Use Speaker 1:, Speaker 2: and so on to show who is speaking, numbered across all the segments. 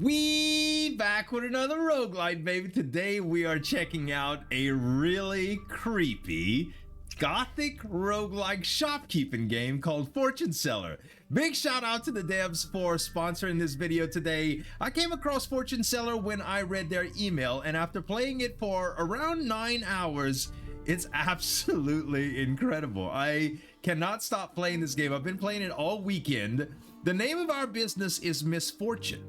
Speaker 1: We back with another roguelite, baby. Today we are checking out a really creepy Gothic roguelike shopkeeping game called Fortune Seller. Big shout out to the devs for sponsoring this video today. I came across Fortune Seller when I read their email, and after playing it for around 9 hours, it's absolutely incredible. I cannot stop playing this game. I've been playing it all weekend. The name of our business is Misfortune.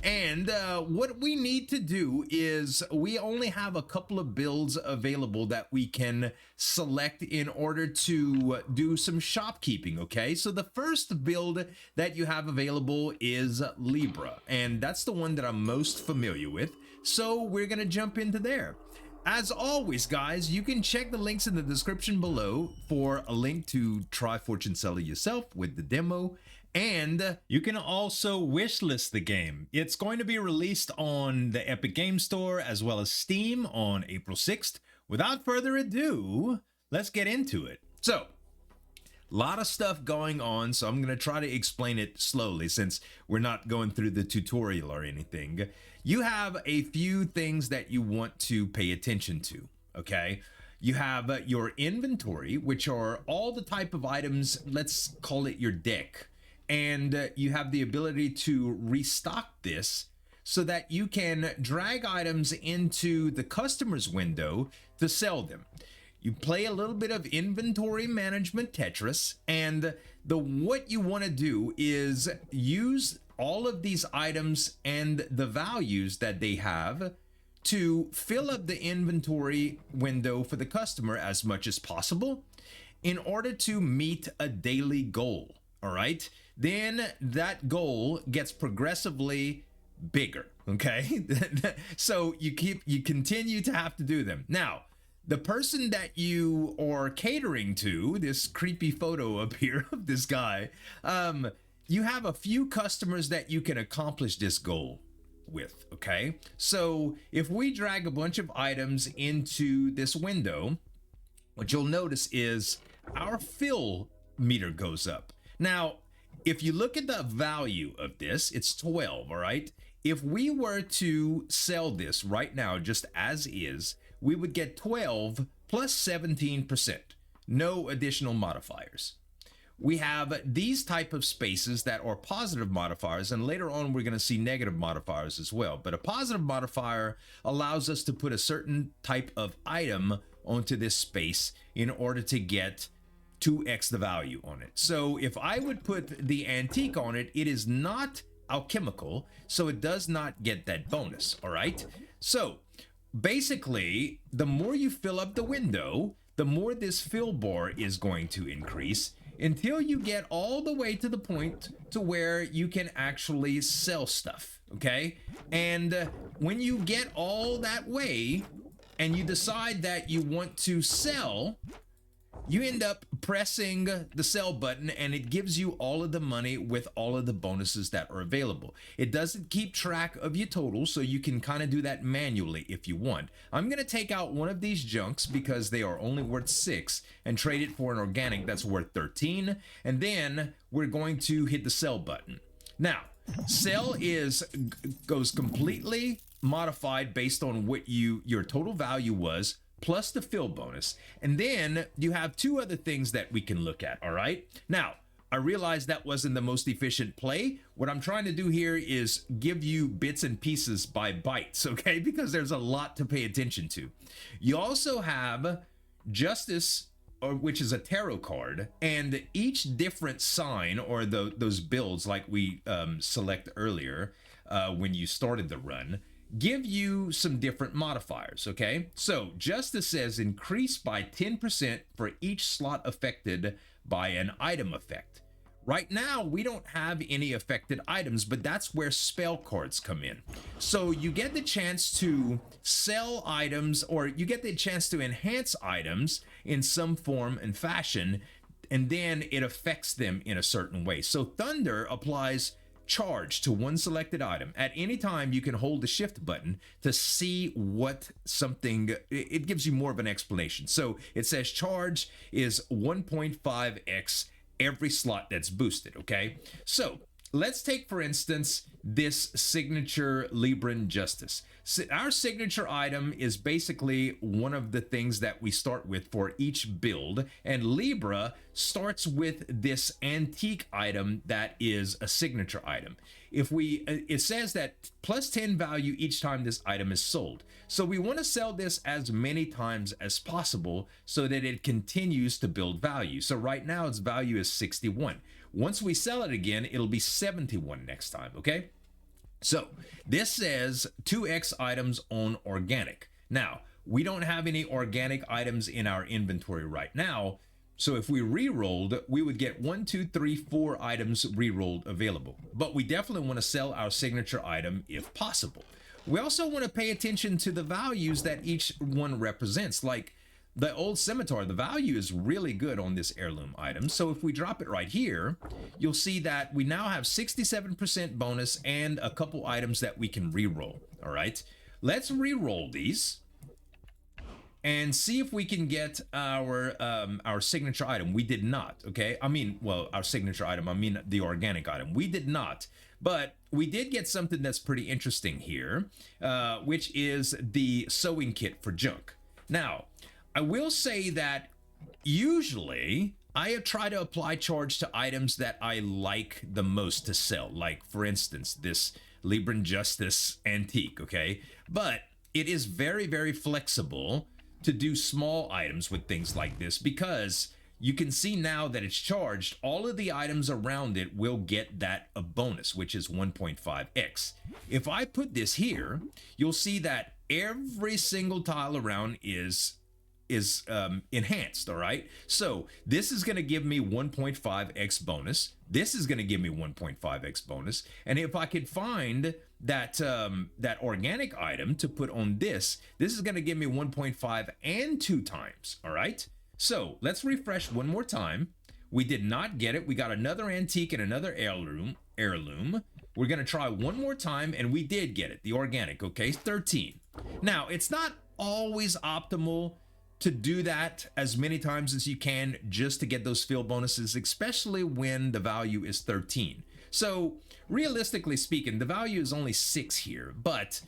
Speaker 1: And what we need to do is we only have a couple of builds available that we can select in order to do some shopkeeping, okay? So the first build that you have available is Libra, and that's the one that I'm most familiar with. So we're gonna jump into there. As always, guys, you can check the links in the description below for a link to try Fortune Seller yourself with the demo. And you can also wishlist the game. It's going to be released on the Epic Game Store as well as Steam on April 6th. Without further ado, let's get into it. So, a lot of stuff going on, so I'm going to try to explain it slowly since we're not going through the tutorial or anything. You have a few things that you want to pay attention to, okay? You have your inventory, which are all the type of items, let's call it your deck. And you have the ability to restock this so that you can drag items into the customer's window to sell them. You play a little bit of inventory management Tetris, and what you want to do is use all of these items and the values that they have to fill up the inventory window for the customer as much as possible in order to meet a daily goal. All right, then that goal gets progressively bigger, okay? So you continue to have to do them. Now, the person that you are catering to, this creepy photo up here of this guy, you have a few customers that you can accomplish this goal with, okay? So if we drag a bunch of items into this window, what you'll notice is our fill meter goes up. Now, if you look at the value of this, it's 12, all right? If we were to sell this right now, just as is, we would get 12 plus 17%, no additional modifiers. We have these type of spaces that are positive modifiers, and later on we're gonna see negative modifiers as well. But a positive modifier allows us to put a certain type of item onto this space in order to get 2x the value on it. So if I would put the antique on it, it is not alchemical, so it does not get that bonus, all right? So basically, the more you fill up the window, the more this fill bar is going to increase until you get all the way to the point to where you can actually sell stuff, okay? And when you get all that way and you decide that you want to sell, you end up pressing the sell button and it gives you all of the money with all of the bonuses that are available. It doesn't keep track of your total, so you can kind of do that manually if you want. I'm going to take out one of these junks because they are only worth 6 and trade it for an organic that's worth 13. And then we're going to hit the sell button. Now, sell goes completely modified based on what your total value was, plus the fill bonus. And then you have two other things that we can look at, all right? Now, I realize that wasn't the most efficient play. What I'm trying to do here is give you bits and pieces by bytes, okay? Because there's a lot to pay attention to. You also have Justice, which is a tarot card, and each different sign, or those builds like we select earlier when you started the run, give you some different modifiers, okay? So Justice says increase by 10% for each slot affected by an item effect. Right now, we don't have any affected items, but that's where spell cards come in. So you get the chance to sell items, or you get the chance to enhance items in some form and fashion, and then it affects them in a certain way. So Thunder applies charge to one selected item. At any time, you can hold the shift button to see what something, it gives you more of an explanation. So it says charge is 1.5x every slot that's boosted, okay? So let's take, for instance, this signature Libran Justice. So our signature item is basically one of the things that we start with for each build, and Libra starts with this antique item that is a signature item. If we, it says that plus 10 value each time this item is sold. So we want to sell this as many times as possible so that it continues to build value. So right now its value is 61. Once we sell it again, it'll be 71 next time, okay? So this says 2x items on organic. Now, we don't have any organic items in our inventory right now. So if we re-rolled, we would get 1, 2, 3, 4 items re-rolled available. But we definitely want to sell our signature item if possible. We also want to pay attention to the values that each one represents. Like the old scimitar, the value is really good on this heirloom item. So if we drop it right here, you'll see that we now have 67% bonus and a couple items that we can re-roll. All right, let's re-roll these and see if we can get our signature item. We did not, okay? I mean, well, our signature item, I mean the organic item. We did not, but we did get something that's pretty interesting here, which is the sewing kit for junk. Now, I will say that usually I try to apply charge to items that I like the most to sell. Like, for instance, this Libran Justice antique, okay? But it is very, very flexible to do small items with things like this, because you can see now that it's charged, all of the items around it will get that a bonus, which is 1.5x. If I put this here, you'll see that every single tile around is enhanced. All right, so this is going to give me 1.5x bonus. This is going to give me 1.5x bonus, and if I could find that that organic item to put on this is going to give me 1.5 and 2 times. All right, so let's refresh one more time. We did not get it. We got another antique and another heirloom. We're going to try one more time, and we did get it, the organic. Okay, 13. Now, it's not always optimal to do that as many times as you can just to get those field bonuses, especially when the value is 13. So realistically speaking, the value is only 6 here, but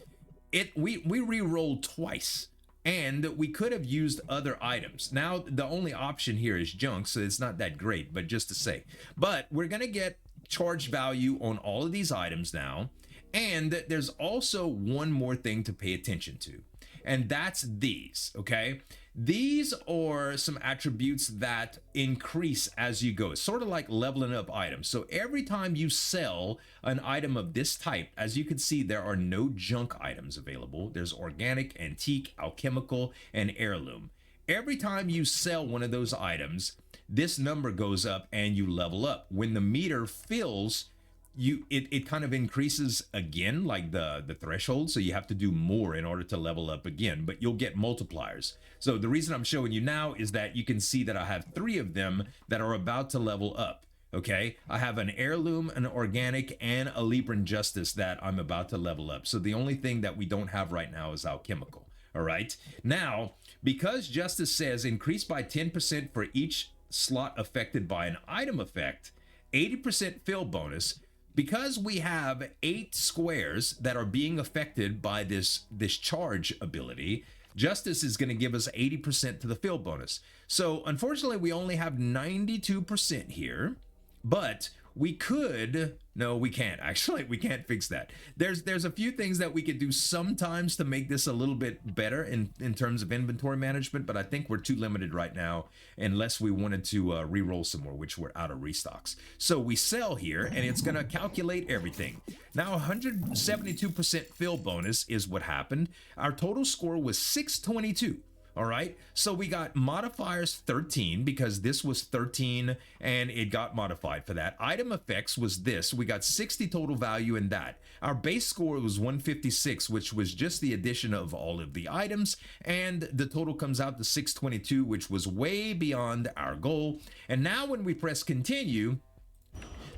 Speaker 1: we re-rolled twice, and we could have used other items. Now the only option here is junk, so it's not that great, but just to say. But we're gonna get charged value on all of these items now, and there's also one more thing to pay attention to, and that's these, okay? These are some attributes that increase as you go. It's sort of like leveling up items. So every time you sell an item of this type, as you can see, there are no junk items available. There's organic, antique, alchemical, and heirloom. Every time you sell one of those items, this number goes up and you level up. When the meter fills, it kind of increases again, like the threshold, so you have to do more in order to level up again, but you'll get multipliers. So the reason I'm showing you now is that you can see that I have 3 of them that are about to level up. Okay, I have an heirloom, an organic, and a Libran Justice that I'm about to level up. So the only thing that we don't have right now is alchemical. All right, now because Justice says increase by 10% for each slot affected by an item effect, 80% fill bonus. Because we have 8 squares that are being affected by this charge ability, Justice is going to give us 80% to the fill bonus. So unfortunately, we only have 92% here, but we could, no, we can't. Actually, we can't fix that. There's a few things that we could do sometimes to make this a little bit better in terms of inventory management, but I think we're too limited right now unless we wanted to re-roll some more, which we're out of restocks. So we sell here, and it's going to calculate everything. Now, 172% fill bonus is what happened. Our total score was 622. All right, so we got modifiers 13 because this was 13 and it got modified for that. Item effects was this. We got 60 total value in that. Our base score was 156, which was just the addition of all of the items, and the total comes out to 622, which was way beyond our goal. And now when we press continue,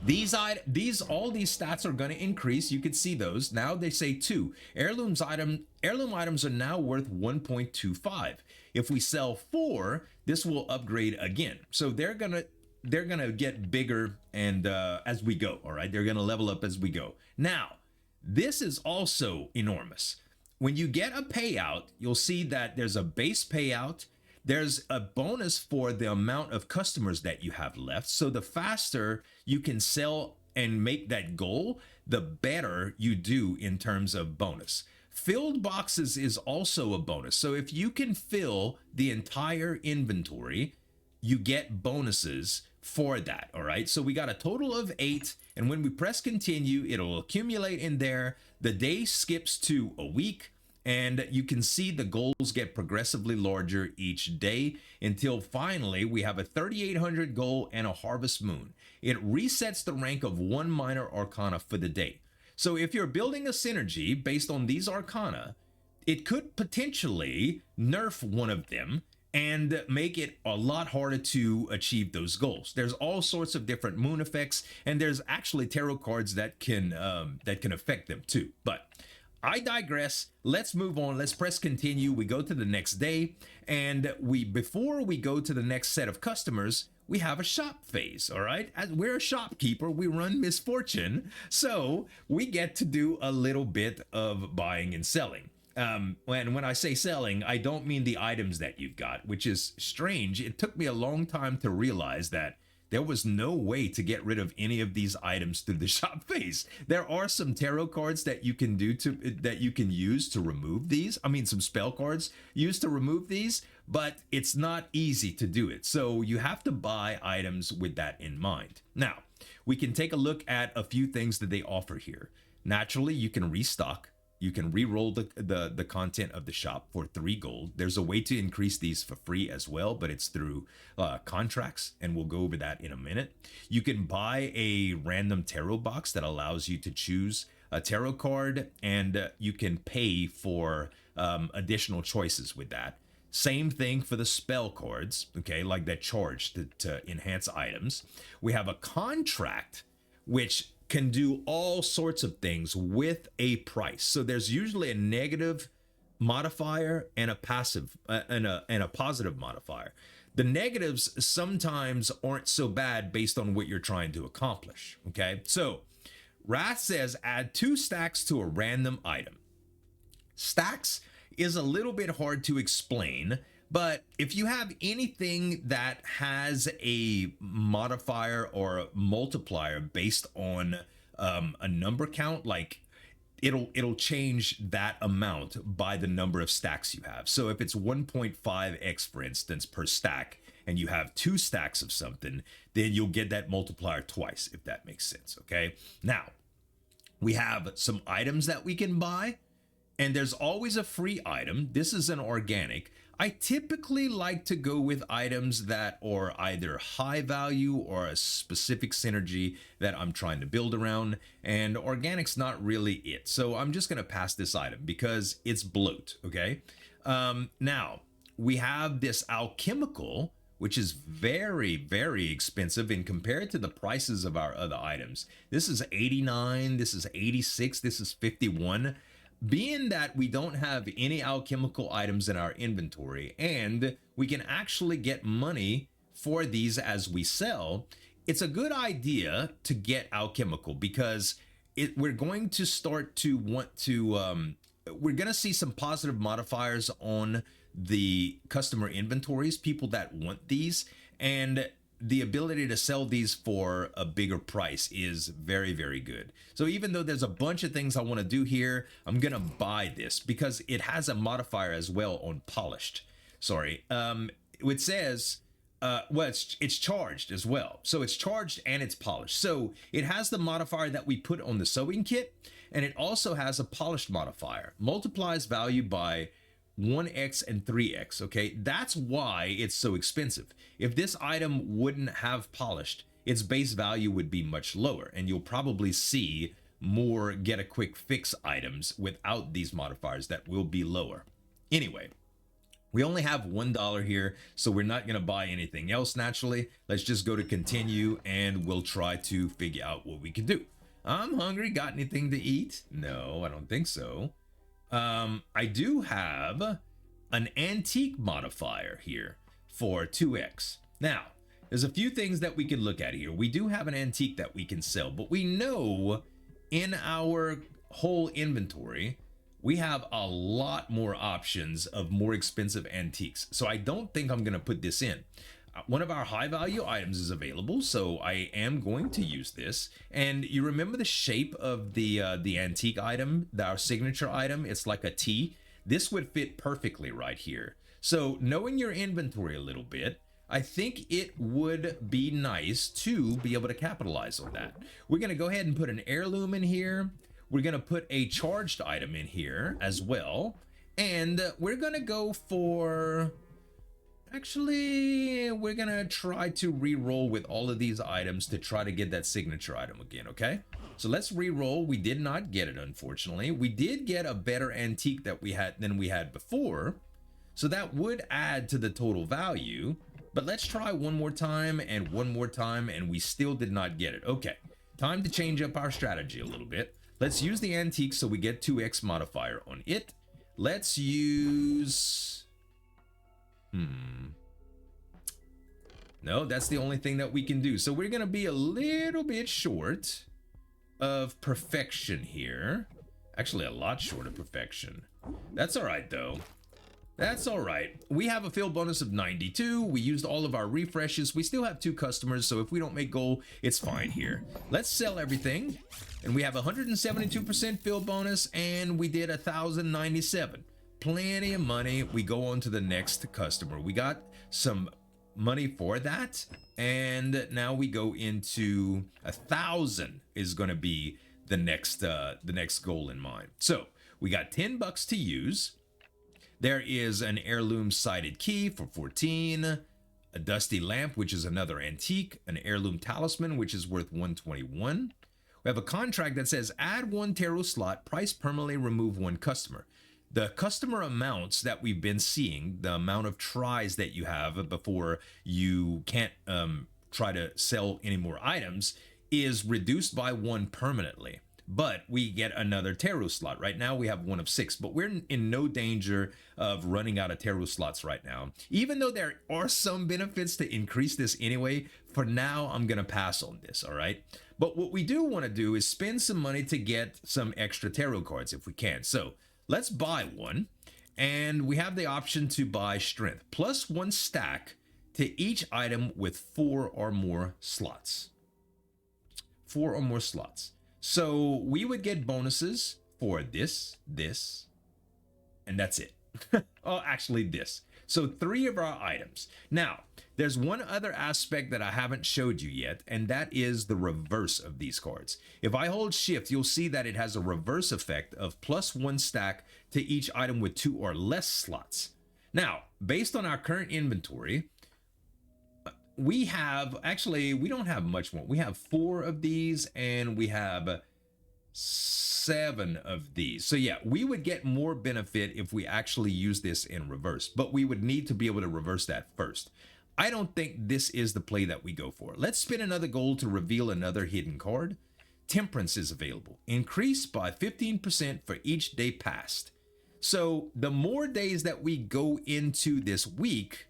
Speaker 1: all these stats are going to increase. You can see those. Now they say 2. Heirloom items are now worth 1.25. If we sell 4, this will upgrade again. So they're going to they're gonna get bigger and as we go. All right, they're gonna level up as we go. Now, this is also enormous. When you get a payout, you'll see that there's a base payout. There's a bonus for the amount of customers that you have left. So the faster you can sell and make that goal, the better you do in terms of bonus. Filled boxes is also a bonus. So if you can fill the entire inventory, you get bonuses for that. All right. So we got a total of 8. And when we press continue, it'll accumulate in there. The day skips to a week. And you can see the goals get progressively larger each day until finally we have a 3,800 goal and a harvest moon. It resets the rank of 1 minor arcana for the day. So if you're building a synergy based on these arcana, it could potentially nerf one of them and make it a lot harder to achieve those goals. There's all sorts of different moon effects, and there's actually tarot cards that can affect them too. But I digress. Let's move on. Let's press continue. We go to the next day, and before we go to the next set of customers, we have a shop phase. All right, as we're a shopkeeper, we run Misfortune, so we get to do a little bit of buying and selling. When I say selling, I don't mean the items that you've got, which is strange. It took me a long time to realize that there was no way to get rid of any of these items through the shop phase. There are some tarot cards that you can use to remove these. I mean, some spell cards used to remove these, but it's not easy to do it. So you have to buy items with that in mind. Now, we can take a look at a few things that they offer here. Naturally, you can restock. You can re-roll the content of the shop for 3 gold. There's a way to increase these for free as well, but it's through contracts, and we'll go over that in a minute. You can buy a random tarot box that allows you to choose a tarot card, and you can pay for additional choices with that. Same thing for the spell cards, okay, like that charge to enhance items. We have a contract, which can do all sorts of things with a price. So there's usually a negative modifier and a passive and a positive modifier. The negatives sometimes aren't so bad based on what you're trying to accomplish. Okay, so Wrath says add 2 stacks to a random item. Stacks is a little bit hard to explain, but if you have anything that has a modifier or a multiplier based on a number count, like it'll change that amount by the number of stacks you have. So if it's 1.5x, for instance, per stack, and you have 2 stacks of something, then you'll get that multiplier twice, if that makes sense. Okay. Now we have some items that we can buy, and there's always a free item. This is an organic. I typically like to go with items that are either high value or a specific synergy that I'm trying to build around, and organic's not really it. So I'm just gonna pass this item because it's bloat, okay? Now, we have this alchemical, which is very, very expensive and compared to the prices of our other items. This is 89, this is 86, this is 51. Being that we don't have any alchemical items in our inventory and we can actually get money for these as we sell, it's a good idea to get alchemical because we're going to start to want to, we're going to see some positive modifiers on the customer inventories, people that want these, and the ability to sell these for a bigger price is very, very good. So even though there's a bunch of things I want to do here, I'm gonna buy this because it has a modifier as well on polished. Sorry, it says well, it's charged as well. So it's charged and it's polished. So it has the modifier that we put on the sewing kit, and it also has a polished modifier. Multiplies value by 1x and 3x. Okay, that's why it's so expensive. If this item wouldn't have polished, its base value would be much lower, and you'll probably see more get a quick fix items without these modifiers that will be lower. Anyway, we only have $1 here, so we're not going to buy anything else naturally. Let's just go to continue and we'll try to figure out what we can do. I'm hungry. Got anything to eat? No, I don't think so. I do have an antique modifier here for 2x. Now, there's a few things that we can look at here. We do have an antique that we can sell, but we know in our whole inventory, we have a lot more options of more expensive antiques. So I don't think I'm gonna put this in. One of our high value items is available, so I am going to use this. And you remember the shape of the antique item, our signature item? It's like a T. This would fit perfectly right here. So knowing your inventory a little bit, I think it would be nice to be able to capitalize on that. We're gonna go ahead and put an heirloom in here. We're gonna put a charged item in here as well. And we're gonna go for, actually, we're gonna try to re-roll with all of these items to try to get that signature item again, okay? So let's re-roll. We did not get it, unfortunately. We did get a better antique that we had before. So that would add to the total value. But let's try one more time, and we still did not get it. Okay, time to change up our strategy a little bit. Let's use the antique so we get 2x modifier on it. Let's use... No, that's the only thing that we can do. So we're gonna be a little bit short of perfection here. Actually, a lot short of perfection. That's all right, though. That's all right. We have a fill bonus of 92. We used all of our refreshes. We still have 2 customers, so if we don't make goal, it's fine here. Let's sell everything. And we have 172% fill bonus, and we did 1,097. Plenty of money. We go on to the next customer. We got some money for that, and now we go into 1,000 is going to be the next goal in mind. So we got $10 to use. There is an heirloom sided key for 14, a dusty lamp, which is another antique, an heirloom talisman, which is worth 121. We have a contract that says add 1 tarot slot, price permanently, remove 1 customer. The customer amounts that we've been seeing, the amount of tries that you have before you can't try to sell any more items, is reduced by 1 permanently. But we get another tarot slot. Right now we have 1 of 6, but we're in no danger of running out of tarot slots right now. Even though there are some benefits to increase this anyway, for now I'm gonna pass on this, all right? But what we do wanna do is spend some money to get some extra tarot cards if we can. So let's buy 1, and we have the option to buy strength, plus 1 stack to each item with 4 or more slots. 4 or more slots. So we would get bonuses for this, and that's it. Oh, actually this. So 3 of our items. Now, there's one other aspect that I haven't showed you yet, and that is the reverse of these cards. If I hold shift, you'll see that it has a reverse effect of plus 1 stack to each item with 2 or less slots. Now, based on our current inventory, we have, actually, we don't have much more. We have 4 of these, and we have 7 of these. So yeah, we would get more benefit if we actually use this in reverse, but we would need to be able to reverse that first. I don't think this is the play that we go for. Let's spin another gold to reveal another hidden card. Temperance is available. Increase by 15% for each day passed. So the more days that we go into this week,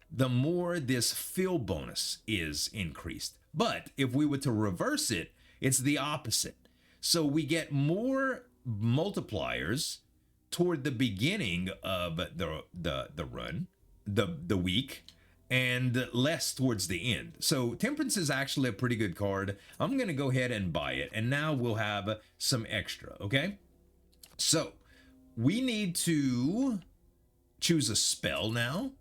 Speaker 1: the more this fill bonus is increased. But if we were to reverse it, it's the opposite. So we get more multipliers toward the beginning of the run, the week, and less towards the end. So Temperance is actually a pretty good card. I'm gonna go ahead and buy it, and now we'll have some extra, okay? So we need to choose a spell now.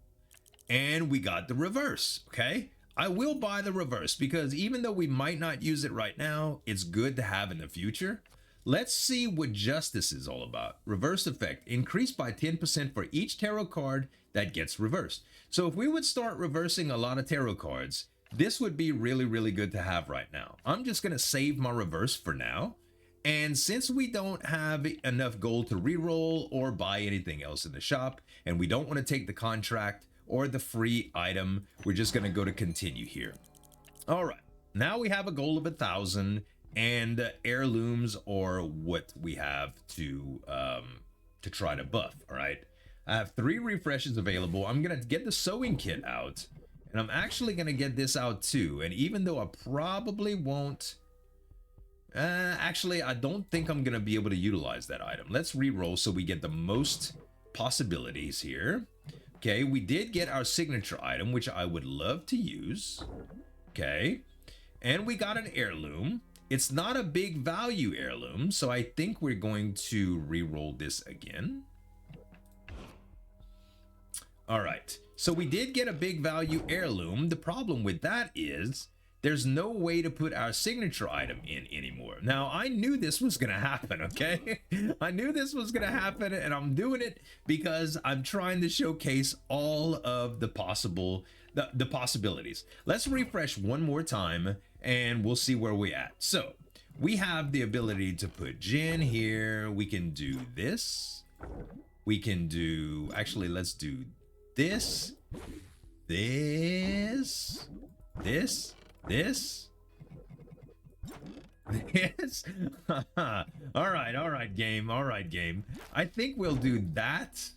Speaker 1: And we got the reverse, okay? I will buy the reverse because even though we might not use it right now, it's good to have in the future. Let's see what Justice is all about. Reverse effect, increased by 10% for each tarot card that gets reversed. So if we would start reversing a lot of tarot cards, this would be really, really good to have right now. I'm just gonna save my reverse for now. And since we don't have enough gold to reroll or buy anything else in the shop, and we don't wanna take the contract, or the free item, we're just gonna go to continue here. All right, now we have a goal of 1,000 and heirlooms or what we have to try to buff. All right, I have 3 refreshes available. I'm gonna get the sewing kit out, And I'm actually going to get this out too. And even though I probably won't... actually, I don't think I'm going to be able to utilize that item. Let's reroll so we get the most possibilities here. Okay, we did get our signature item, which I would love to use. Okay, and we got an heirloom. It's not a big value heirloom, so I think we're going to reroll this again. All right, so we did get a big value heirloom. The problem with that is there's no way to put our signature item in anymore. Now, I knew this was gonna happen, okay? I knew this was gonna happen, and I'm doing it because I'm trying to showcase all of the possibilities. Let's refresh one more time, and we'll see where we're at. So, we have the ability to put gin here. We can do this. We can do, actually, let's do this, this, this. Yes. all right, game. I think we'll do that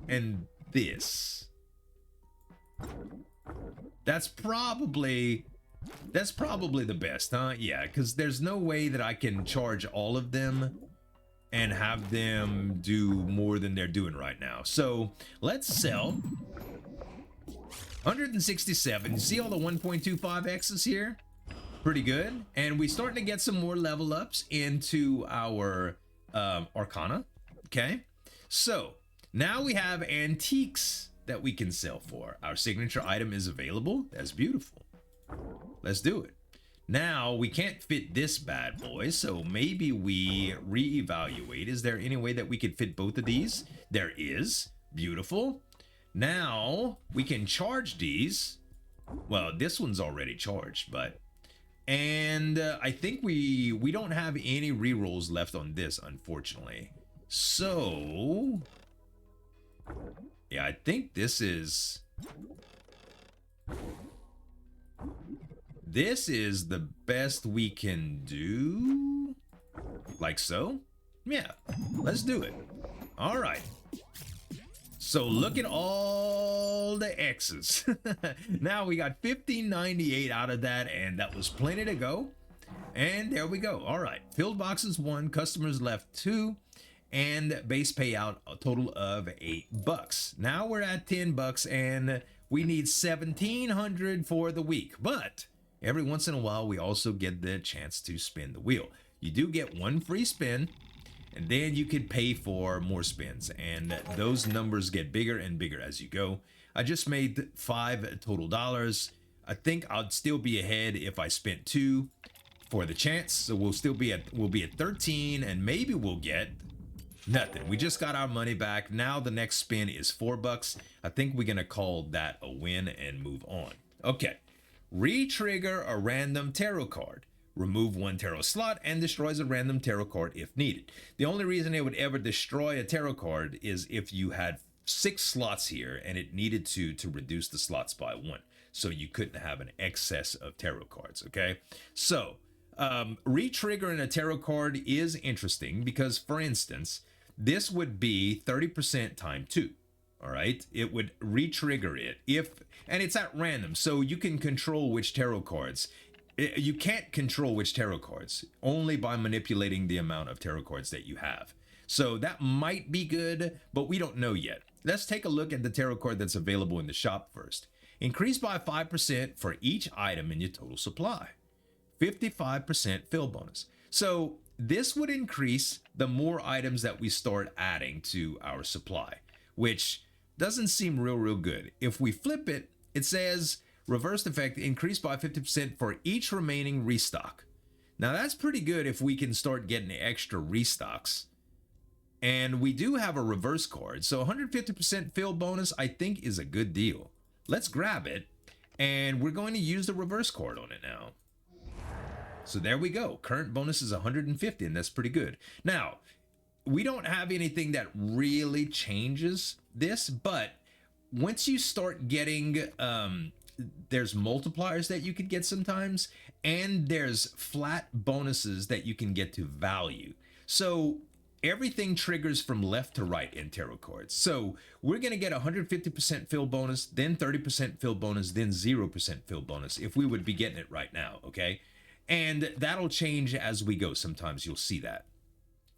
Speaker 1: and this. That's probably the best, huh? Yeah, because there's no way that I can charge all of them and have them do more than they're doing right now. So let's sell 167. You see all the 1.25x's here? Pretty good. And we're starting to get some more level ups into our Arcana. Okay, so now we have antiques that we can sell for. Our signature item is available. That's beautiful. Let's do it. Now we can't fit this bad boy, so maybe we reevaluate. Is there any way that we could fit both of these? There is. Beautiful. Now we can charge these. Well, this one's already charged, but I think we don't have any rerolls left on this, unfortunately. So yeah, I think this is the best we can do. Like so? Yeah, let's do it. All right. So look at all the X's. Now we got 1598 out of that, and that was plenty to go. And there we go. All right. Filled boxes 1, customers left 2, and base payout a total of $8. Now we're at $10, and we need 1,700 for the week. But every once in a while, we also get the chance to spin the wheel. You do get one free spin, and then you could pay for more spins, and those numbers get bigger and bigger as you go. I just made $5 total dollars. I think I'd still be ahead if I spent 2 for the chance. So we'll be at 13, and maybe we'll get nothing. We just got our money back. Now the next spin is $4. I think we're gonna call that a win and move on. Okay, re-trigger a random tarot card. Remove 1 tarot slot and destroys a random tarot card if needed. The only reason it would ever destroy a tarot card is if you had 6 slots here and it needed to reduce the slots by 1. So you couldn't have an excess of tarot cards, okay? So, re-triggering a tarot card is interesting because, for instance, this would be 30% times 2, all right? It would re-trigger it and it's at random, so you can control which tarot cards. You can't control which tarot cards, only by manipulating the amount of tarot cards that you have. So that might be good, but we don't know yet. Let's take a look at the tarot card that's available in the shop first. Increase by 5% for each item in your total supply. 55% fill bonus. So this would increase the more items that we start adding to our supply, which doesn't seem real good. If we flip it, it says reversed effect, increased by 50% for each remaining restock. Now that's pretty good if we can start getting extra restocks. And we do have a reverse card, so 150% fill bonus I think is a good deal. Let's grab it, and we're going to use the reverse card on it now. So there we go. Current bonus is 150, and that's pretty good. Now, we don't have anything that really changes this, but once you start getting there's multipliers that you could get sometimes, and there's flat bonuses that you can get to value. So everything triggers from left to right in tarot cards. So we're going to get 150% fill bonus, then 30% fill bonus, then 0% fill bonus if we would be getting it right now, okay? And that'll change as we go. Sometimes you'll see that.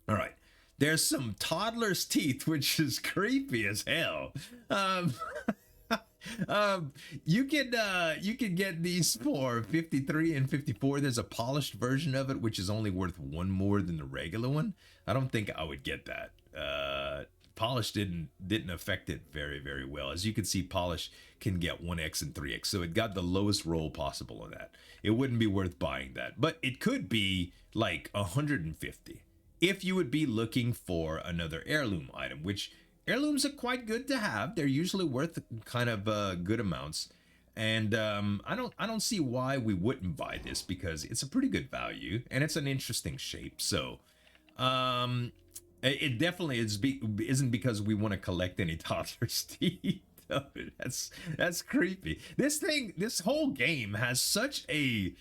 Speaker 1: All right. There's some toddler's teeth, which is creepy as hell. You can get these for 53 and 54. There's a polished version of it, which is only worth one more than the regular one. I don't think I would get that. Polish didn't affect it very well. As you can see, polish can get 1x and 3x, so it got the lowest roll possible on that. It wouldn't be worth buying that, but it could be like 150 if you would be looking for another heirloom item, which heirlooms are quite good to have. They're usually worth kind of good amounts, and I don't see why we wouldn't buy this, because it's a pretty good value and it's an interesting shape. So it definitely isn't because we want to collect any toddler's teeth. That's creepy. This whole game has such an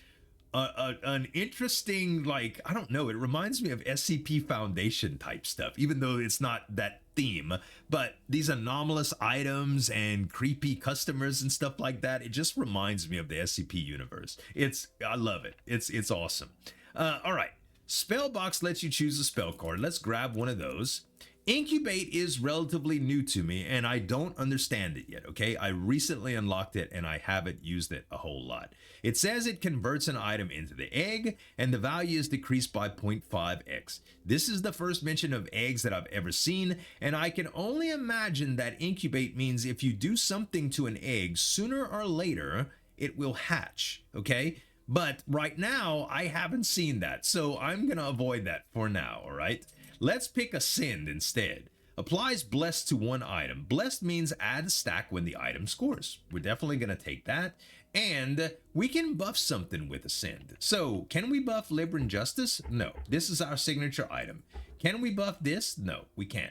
Speaker 1: interesting, like, I don't know, it reminds me of SCP Foundation type stuff, even though it's not that theme. But these anomalous items and creepy customers and stuff like that, it just reminds me of the SCP universe. I love it. It's awesome. All right. Spell box lets you choose a spell card. Let's grab one of those. Incubate is relatively new to me, and I don't understand it yet, okay? I recently unlocked it, and I haven't used it a whole lot. It says it converts an item into the egg, and the value is decreased by 0.5x. This is the first mention of eggs that I've ever seen, and I can only imagine that incubate means if you do something to an egg, sooner or later, it will hatch, okay? But right now, I haven't seen that, so I'm gonna avoid that for now, all right? Let's pick Ascend instead. Applies Blessed to one item. Blessed means add a stack when the item scores. We're definitely going to take that. And we can buff something with Ascend. So, can we buff Libran Justice? No. This is our signature item. Can we buff this? No, we can't.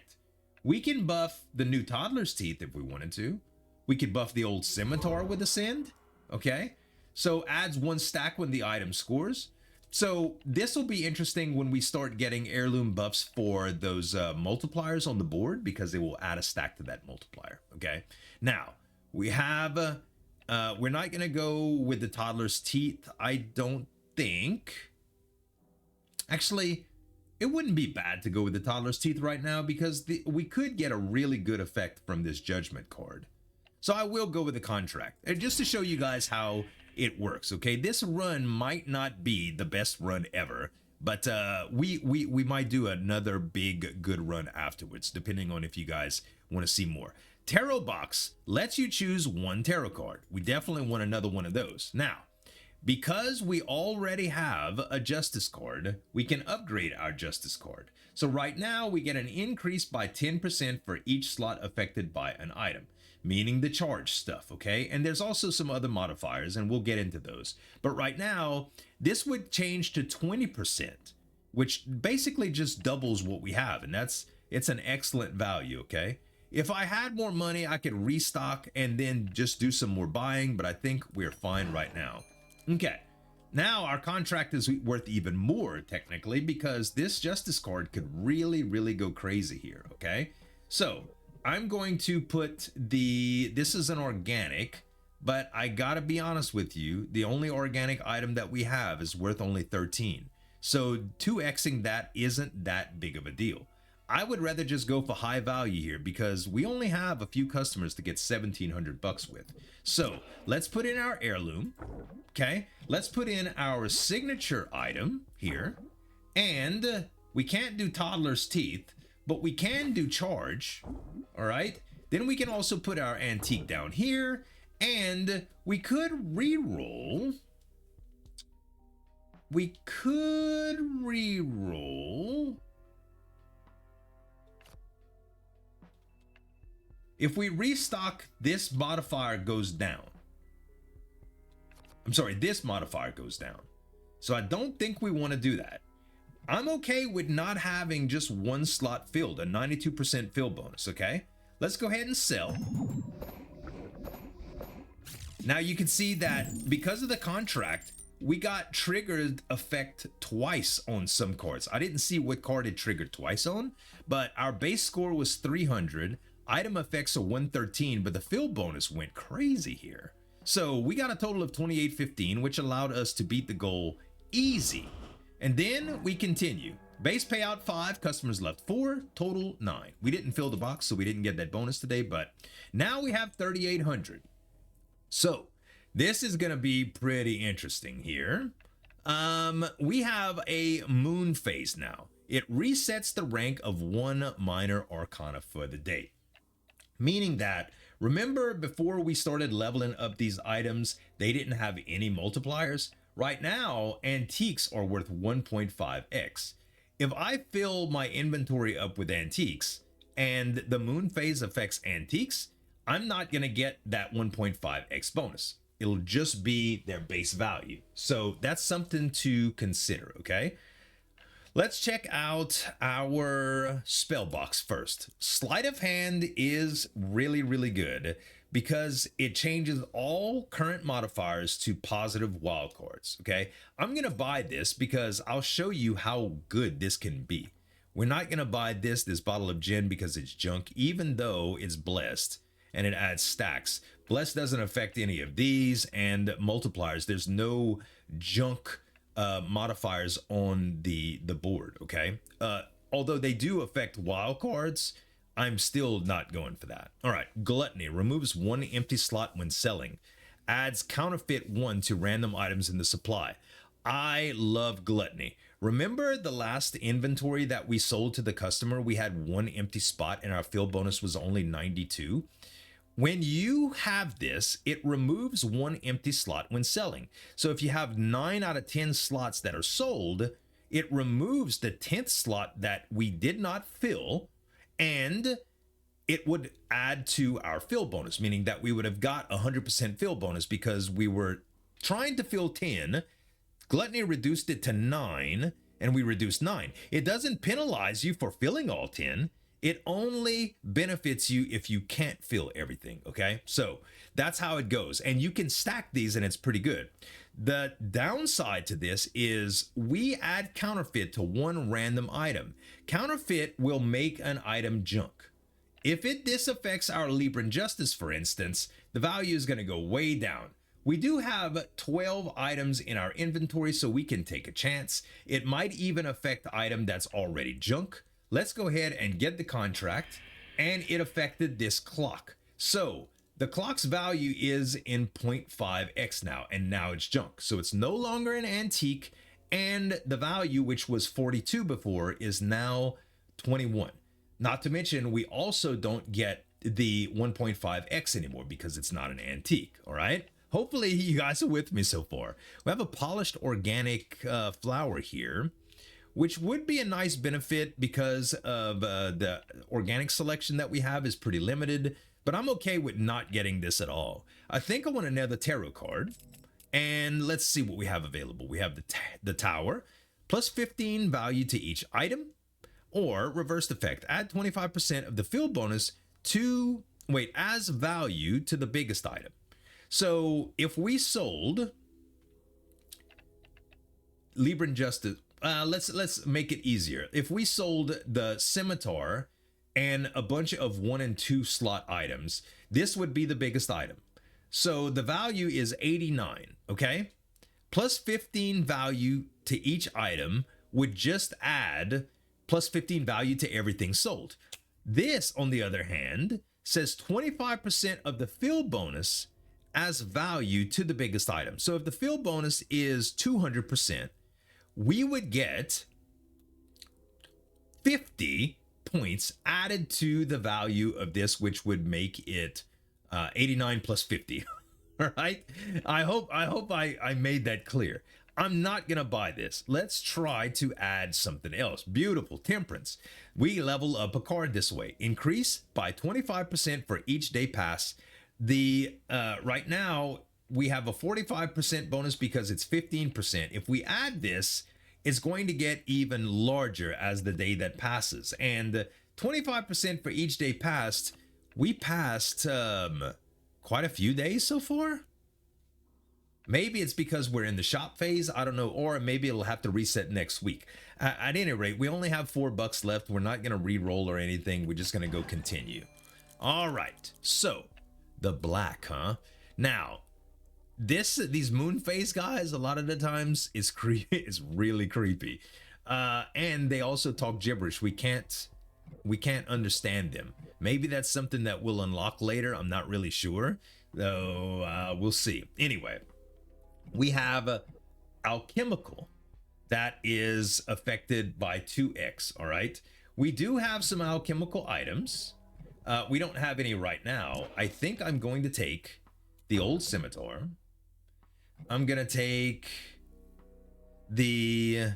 Speaker 1: We can buff the new Toddler's Teeth if we wanted to. We could buff the old Scimitar with Ascend. Okay? So, adds one stack when the item scores. So this will be interesting when we start getting heirloom buffs for those multipliers on the board, because they will add a stack to that multiplier. Okay. Now we have, we're not going to go with the Toddler's Teeth. I don't think. Actually, it wouldn't be bad to go with the Toddler's Teeth right now, because we could get a really good effect from this Judgment card. So I will go with the Contract, and just to show you guys how it works. Okay, this run might not be the best run ever, but we might do another big good run afterwards, depending on if you guys want to see more. Tarot box lets you choose one tarot card. We definitely want another one of those. Now, because we already have a Justice card, we can upgrade our Justice card. So right now we get an increase by 10% for each slot affected by an item, meaning the charge stuff, okay? And there's also some other modifiers, and we'll get into those. But right now, this would change to 20%, which basically just doubles what we have, and it's an excellent value, okay? If I had more money, I could restock and then just do some more buying, but I think we're fine right now. Okay, now our contract is worth even more, technically, because this Justice card could really go crazy here, okay? So I'm going to put this is an organic, but I gotta be honest with you, the only organic item that we have is worth only 13. So 2xing that isn't that big of a deal. I would rather just go for high value here, because we only have a few customers to get 1,700 bucks with. So let's put in our heirloom, okay? Let's put in our signature item here, and we can't do Toddler's Teeth, but we can do charge. All right, then we can also put our antique down here, and we could reroll. If we restock, this modifier goes down. I'm sorry, this modifier goes down. So I don't think we want to do that. I'm okay with not having just one slot filled, a 92% fill bonus, okay? Let's go ahead and sell. Now you can see that because of the contract, we got triggered effect twice on some cards. I didn't see what card it triggered twice on, but our base score was 300. Item effects are 113, but the fill bonus went crazy here. So we got a total of 2815, which allowed us to beat the goal easy. And then we continue. Base payout 5, customers left 4, total 9. We didn't fill the box, so we didn't get that bonus today, but now we have 3,800. So this is going to be pretty interesting here. We have a moon phase now. It resets the rank of one minor arcana for the day. Meaning that, remember before we started leveling up these items, they didn't have any multipliers? Right now, antiques are worth 1.5x. If I fill my inventory up with antiques and the moon phase affects antiques, I'm not going to get that 1.5x bonus. It'll just be their base value. So that's something to consider, okay? Let's check out our spell box first. Sleight of hand is really, really good because it changes all current modifiers to positive wildcards, okay? I'm gonna buy this because I'll show you how good this can be. We're not gonna buy this bottle of gin because it's junk, even though it's blessed and it adds stacks. Blessed doesn't affect any of these, and multipliers, there's no junk modifiers on the board, okay? Although they do affect wild cards, I'm still not going for that. All right, Gluttony removes one empty slot when selling, adds counterfeit 1 to random items in the supply. I love Gluttony. Remember the last inventory that we sold to the customer? We had one empty spot and our fill bonus was only 92. When you have this, it removes one empty slot when selling. So if you have 9 out of 10 slots that are sold, it removes the 10th slot that we did not fill, and it would add to our fill bonus, meaning that we would have got 100% fill bonus because we were trying to fill 10. Gluttony reduced it to 9, and we reduced 9. It doesn't penalize you for filling all 10. It only benefits you if you can't fill everything, okay? So that's how it goes. And you can stack these and it's pretty good. The downside to this is we add counterfeit to one random item. Counterfeit will make an item junk. If it disaffects our Libran Justice, for instance, the value is gonna go way down. We do have 12 items in our inventory, so we can take a chance. It might even affect the item that's already junk. Let's go ahead and get the contract, and it affected this clock. So the clock's value is in 0.5x now, and now it's junk. So it's no longer an antique, and the value, which was 42 before, is now 21. Not to mention, we also don't get the 1.5x anymore because it's not an antique, all right? Hopefully you guys are with me so far. We have a polished organic flower here, which would be a nice benefit because of the organic selection that we have is pretty limited, but I'm okay with not getting this at all. I think I want another tarot card, and let's see what we have available. We have the tower, plus 15 value to each item, or reversed effect, add 25% of the fill bonus to, as value to the biggest item. So if we sold Libran Justice, let's make it easier. If we sold the scimitar and a bunch of 1 and 2 slot items, this would be the biggest item. So the value is 89, okay? Plus 15 value to each item would just add plus 15 value to everything sold. This, on the other hand, says 25% of the fill bonus as value to the biggest item. So if the fill bonus is 200%, we would get 50 points added to the value of this, which would make it 89 plus 50. All right. I hope I made that clear. I'm not gonna buy this. Let's try to add something else. Beautiful. Temperance. We level up a card this way. Increase by 25% for each day pass. The right now we have a 45% bonus because it's 15%. If we add this, it's going to get even larger as the day that passes. And 25% for each day passed, we passed quite a few days so far. Maybe it's because we're in the shop phase, I don't know, or maybe it'll have to reset next week. At any rate, we only have $4 left. We're not going to re-roll or anything. We're just going to go continue. All right, so the black, huh? Now, these moon phase guys, a lot of the times, is really creepy. And they also talk gibberish. We can't understand them. Maybe that's something that we'll unlock later. I'm not really sure, though. We'll see. Anyway, we have alchemical that is affected by 2x. All right, we do have some alchemical items. We don't have any right now. I think I'm going to take the old scimitar. I'm gonna take the...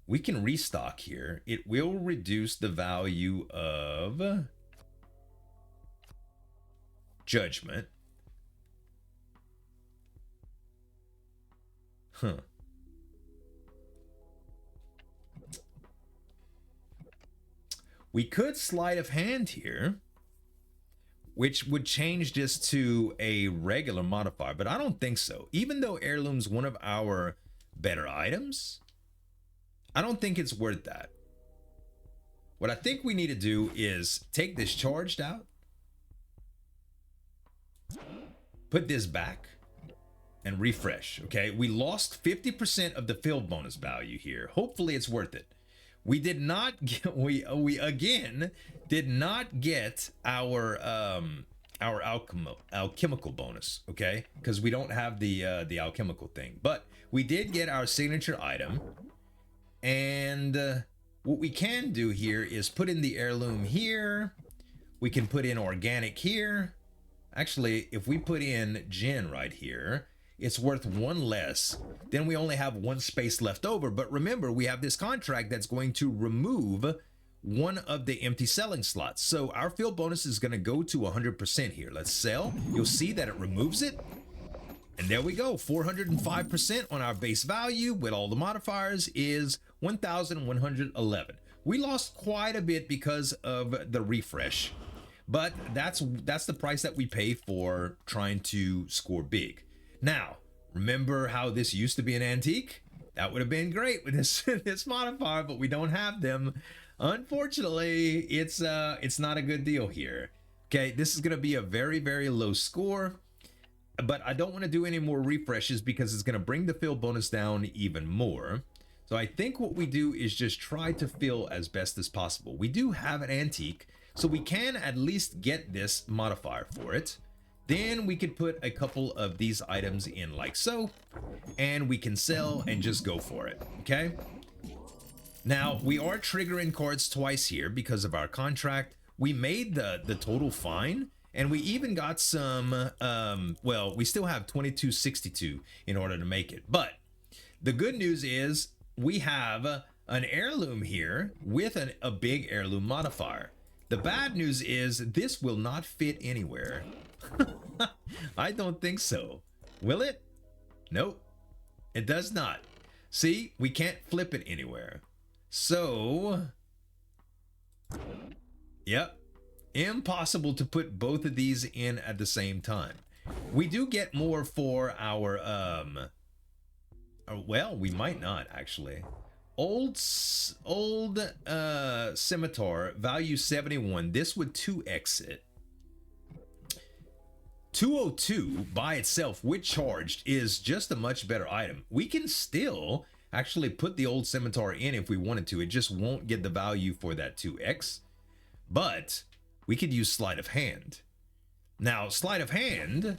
Speaker 1: We can restock here. It will reduce the value of judgment. Huh. We could sleight of hand here, which would change this to a regular modifier, but I don't think so. Even though heirloom's one of our better items, I don't think it's worth that. What I think we need to do is take this charged out, put this back, and refresh. Okay, we lost 50% of the field bonus value here. Hopefully it's worth it. We did not get, we again did not get our alchemical bonus, okay? Because we don't have the alchemical thing, but we did get our signature item. And what we can do here is put in the heirloom here. We can put in organic here. Actually, if we put in gin right here, it's worth 1 less. Then we only have 1 space left over. But remember, we have this contract that's going to remove 1 of the empty selling slots. So our field bonus is going to go to 100% here. Let's sell. You'll see that it removes it. And there we go. 405% on our base value with all the modifiers is 1,111. We lost quite a bit because of the refresh. But that's the price that we pay for trying to score big. Now, remember how this used to be an antique? That would have been great with this modifier, but we don't have them. Unfortunately, it's not a good deal here. Okay, this is going to be a very, very low score, but I don't want to do any more refreshes because it's going to bring the fill bonus down even more. So I think what we do is just try to fill as best as possible. We do have an antique, so we can at least get this modifier for it. Then we could put a couple of these items in like so, and we can sell and just go for it, okay? Now, we are triggering cards twice here because of our contract. We made the total fine, and we even got some, well, we still have 2262 in order to make it. But the good news is we have an heirloom here with a big heirloom modifier. The bad news is this will not fit anywhere. I don't think so. Will it? Nope. It does not. See, we can't flip it anywhere. So, yep. Impossible to put both of these in at the same time. We do get more for our, well, we might not actually. Old scimitar, value 71. This would 2x it. 202 by itself with charged is just a much better item. We can still actually put the old scimitar in if we wanted to. It just won't get the value for that 2x. But we could use sleight of hand. Now, sleight of hand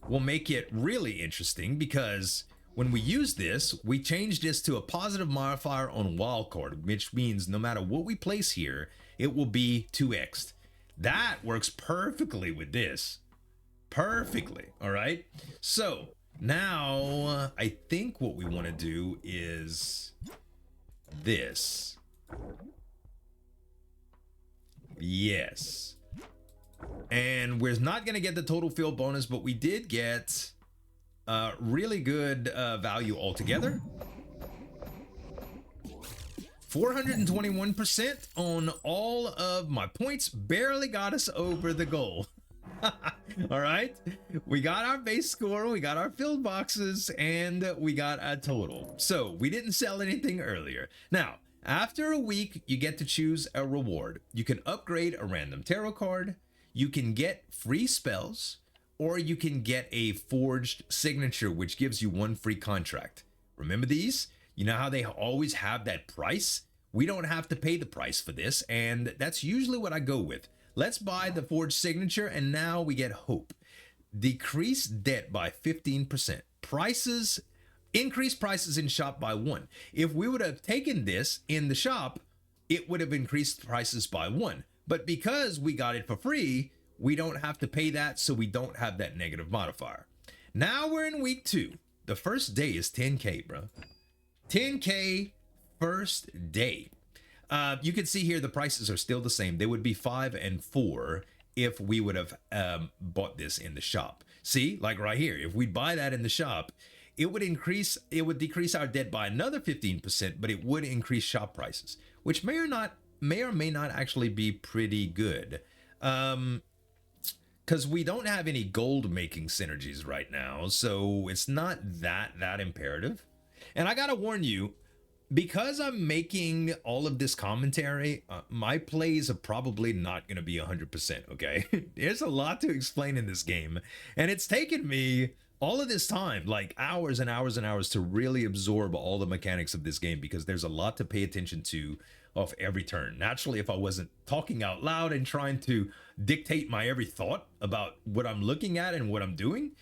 Speaker 1: will make it really interesting because when we use this, we change this to a positive modifier on wildcard, which means no matter what we place here, it will be 2x'd. That works perfectly with this. Perfectly, all right? So now I think what we want to do is this. Yes. And we're not going to get the total field bonus, but we did get really good value altogether. 421% on all of my points. Barely got us over the goal. All right, we got our base score, we got our filled boxes, and we got a total. So we didn't sell anything earlier. Now, after a week, you get to choose a reward. You can upgrade a random tarot card, you can get free spells, or you can get a forged signature, which gives you 1 free contract. Remember these? You know how they always have that price? We don't have to pay the price for this, and that's usually what I go with. Let's buy the forged signature, and now we get hope. Decrease debt by 15%. Prices, increase prices in shop by 1. If we would have taken this in the shop, it would have increased prices by 1. But because we got it for free, we don't have to pay that, so we don't have that negative modifier. Now we're in week 2. The first day is 10K, bro. 10K first day. You can see here the prices are still the same. They would be 5 and 4 if we would have bought this in the shop. See, like right here, if we buy that in the shop, it would decrease our debt by another 15%, but it would increase shop prices, which may or may not actually be pretty good. Because we don't have any gold making synergies right now, so it's not that imperative. And I gotta warn you, because I'm making all of this commentary, my plays are probably not going to be 100%, okay? There's a lot to explain in this game, and it's taken me all of this time, like hours and hours and hours, to really absorb all the mechanics of this game, because there's a lot to pay attention to of every turn. Naturally, if I wasn't talking out loud and trying to dictate my every thought about what I'm looking at and what I'm doing,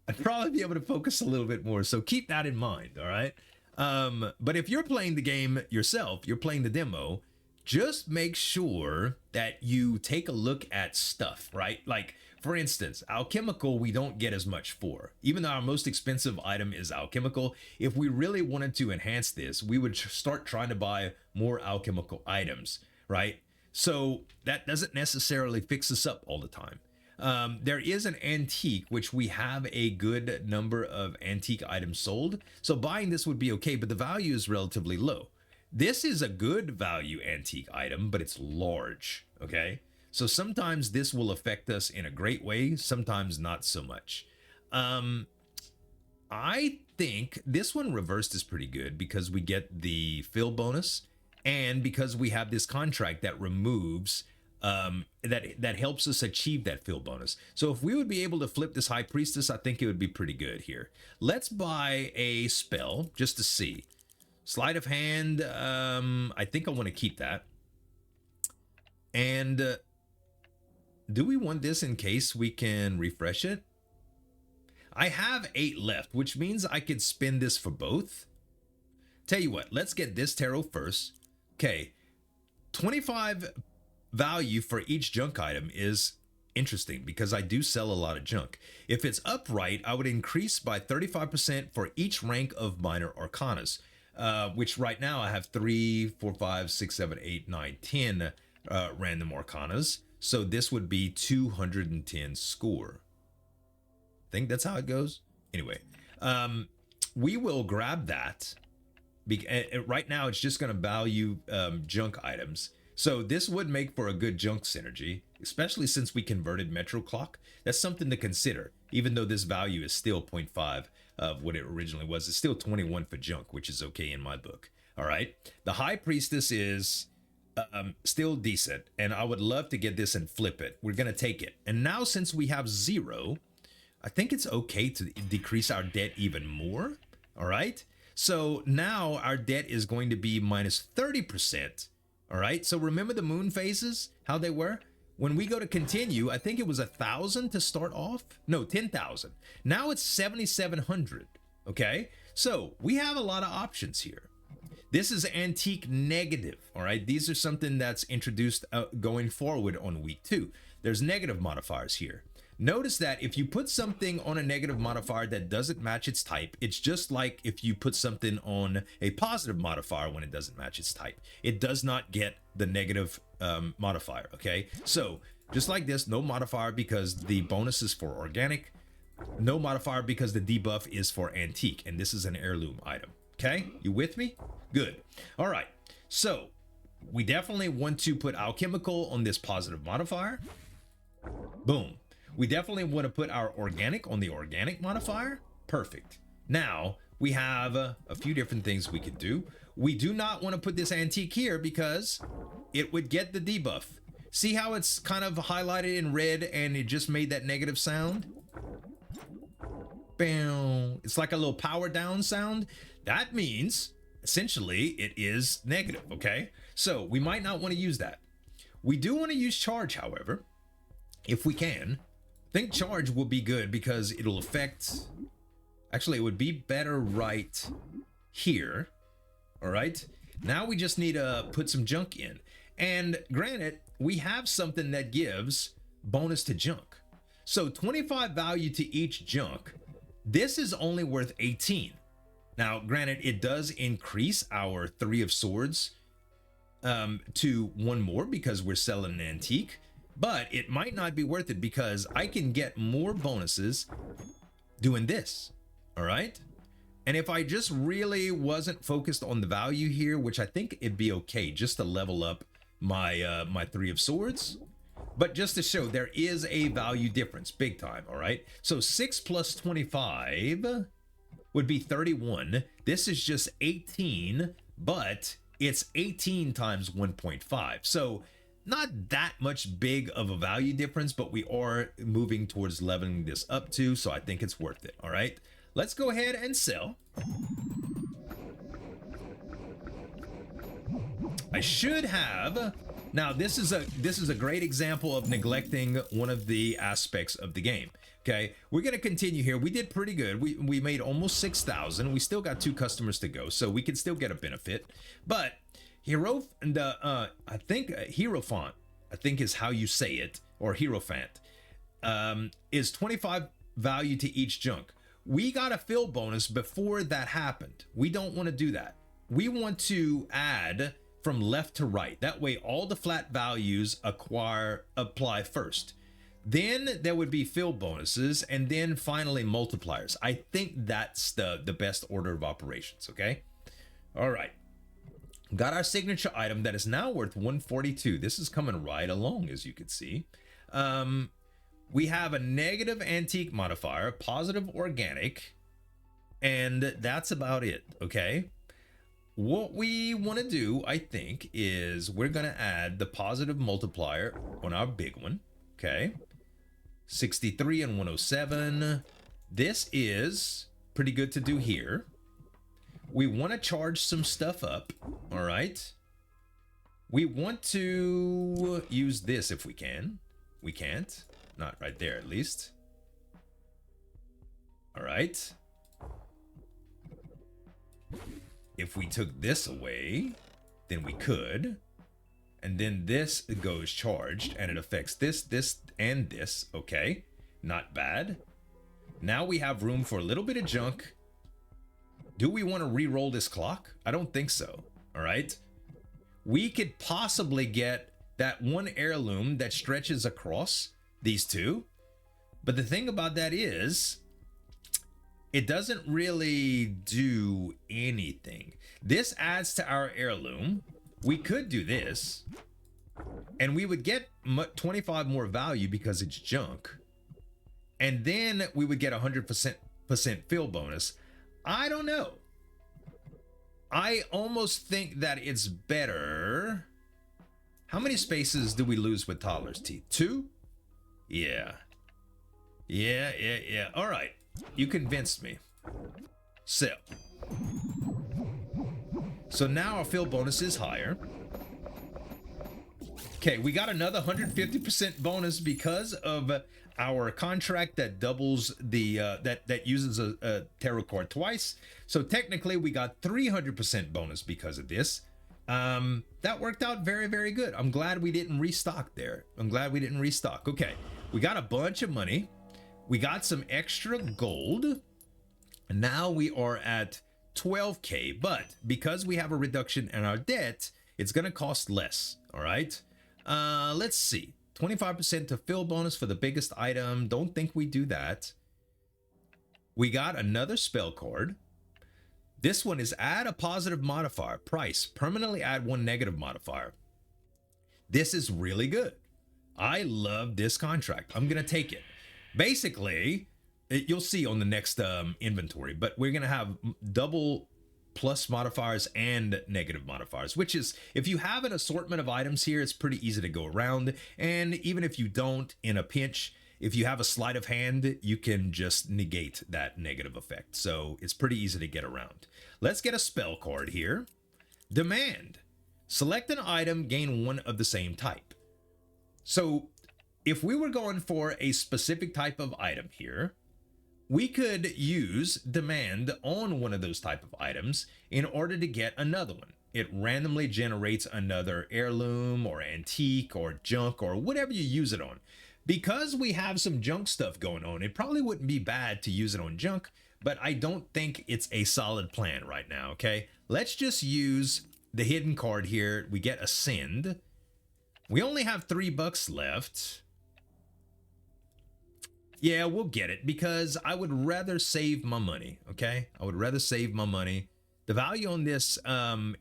Speaker 1: I'd probably be able to focus a little bit more, so keep that in mind, all right? But if you're playing the game yourself, you're playing the demo, just make sure that you take a look at stuff, right? Like, for instance, alchemical, we don't get as much for. Even though our most expensive item is alchemical, if we really wanted to enhance this, we would start trying to buy more alchemical items, right? So that doesn't necessarily fix us up all the time. There is an antique, which we have a good number of antique items sold. So buying this would be okay, but the value is relatively low. This is a good value antique item, but it's large, okay? So sometimes this will affect us in a great way, sometimes not so much. I think this one reversed is pretty good because we get the fill bonus, and because we have this contract that removes that helps us achieve that fill bonus. So if we would be able to flip this High Priestess, I think it would be pretty good here. Let's buy a spell just to see. Sleight of hand, I think I want to keep that. And do we want this in case we can refresh it? I have 8 left, which means I could spin this for both. Tell you what, let's get this tarot first. Okay, 25 value for each junk item is interesting because I do sell a lot of junk. If it's upright, I would increase by 35% for each rank of minor arcanas, which right now I have 3, 4, 5, 6, 7, 8, 9, 10 random arcanas. So this would be 210 score. I think that's how it goes. Anyway, we will grab that. Right now, it's just going to value junk items. So this would make for a good junk synergy, especially since we converted Metro Clock. That's something to consider, even though this value is still 0.5 of what it originally was. It's still 21 for junk, which is okay in my book. All right. The High Priestess is still decent, and I would love to get this and flip it. We're going to take it. And now since we have 0, I think it's okay to decrease our debt even more. All right. So now our debt is going to be minus 30%. All right, so remember the moon phases, how they were? When we go to continue, I think it was 1,000 to start off. No, 10,000. Now it's 7,700, okay? So we have a lot of options here. This is antique negative, all right? These are something that's introduced going forward on week 2. There's negative modifiers here. Notice that if you put something on a negative modifier that doesn't match its type, it's just like if you put something on a positive modifier when it doesn't match its type. It does not get the negative modifier, okay? So just like this, no modifier because the bonus is for organic, no modifier because the debuff is for antique, and this is an heirloom item, okay? You with me? Good. All right, so we definitely want to put alchemical on this positive modifier. Boom. We definitely want to put our organic on the organic modifier. Perfect. Now we have a few different things we could do. We do not want to put this antique here because it would get the debuff. See how it's kind of highlighted in red and it just made that negative sound? Bam. It's like a little power down sound. That means essentially it is negative, okay? So we might not want to use that. We do want to use charge, however, if we can. I think charge will be good because it'll affect... Actually, it would be better right here. All right. Now we just need to put some junk in. And granted, we have something that gives bonus to junk. So 25 value to each junk. This is only worth 18. Now, granted, it does increase our 3 of swords to 1 more because we're selling an antique. But it might not be worth it because I can get more bonuses doing this. All right. And if I just really wasn't focused on the value here, which I think it'd be okay just to level up my my 3 of swords, but just to show there is a value difference, big time. All right. So 6 plus 25 would be 31. This is just 18, but it's 18 times 1.5. So not that much big of a value difference, but we are moving towards leveling this up too. So I think it's worth it. All right. Let's go ahead and sell. I should have. Now this is a great example of neglecting one of the aspects of the game. Okay, we're gonna continue here. We did pretty good. We made almost 6,000. We still got 2 customers to go, so we can still get a benefit. But I think Hierophant, I think is how you say it, or Hierophant, is 25 value to each junk. We got a fill bonus before that happened. We don't want to do that. We want to add from left to right. That way all the flat values apply first. Then there would be fill bonuses and then finally multipliers. I think that's the best order of operations, okay? All right. Got our signature item that is now worth 142. This is coming right along, as you can see. We have a negative antique modifier, positive organic, and that's about it, okay? What we want to do, I think, is we're going to add the positive multiplier on our big one, okay? 63 and 107. This is pretty good to do here. We want to charge some stuff up, all right? We want to use this if we can. We can't. Not right there, at least. All right. If we took this away, then we could. And then this goes charged, and it affects this, this, and this. Okay, not bad. Now we have room for a little bit of junk. Do we want to re-roll this clock? I don't think so. All right. We could possibly get that one heirloom that stretches across these two. But the thing about that is, it doesn't really do anything. This adds to our heirloom. We could do this, and we would get 25 more value because it's junk. And then we would get 100% fill bonus. I don't know. I almost think that it's better. How many spaces do we lose with Toddler's Teeth? 2? Yeah. All right. You convinced me. Sell. So now our fill bonus is higher. Okay, we got another 150% bonus because of our contract that doubles the that uses a tarot card twice. So technically we got 300% bonus because of this. That worked out very, very good. I'm glad we didn't restock there. Okay, we got a bunch of money. We got some extra gold. And now we are at 12K, but because we have a reduction in our debt, it's gonna cost less. All right. Let's see. 25% to fill bonus for the biggest item. Don't think we do that. We got another spell card. This one is add a positive modifier. Price. Permanently add 1 negative modifier. This is really good. I love this contract. I'm going to take it. Basically, you'll see on the next inventory, but we're going to have double plus modifiers and negative modifiers, which is, if you have an assortment of items here, it's pretty easy to go around. And even if you don't, in a pinch, if you have a sleight of hand, you can just negate that negative effect. So it's pretty easy to get around. Let's get a spell card here. Demand. Select an item, gain one of the same type. So if we were going for a specific type of item here, we could use demand on one of those type of items in order to get another one. It randomly generates another heirloom or antique or junk or whatever you use it on. Because we have some junk stuff going on, it probably wouldn't be bad to use it on junk, but I don't think it's a solid plan right now, okay? Let's just use the hidden card here. We get Ascend. We only have $3 left. Yeah, we'll get it because I would rather save my money, okay? I would rather save my money. The value on this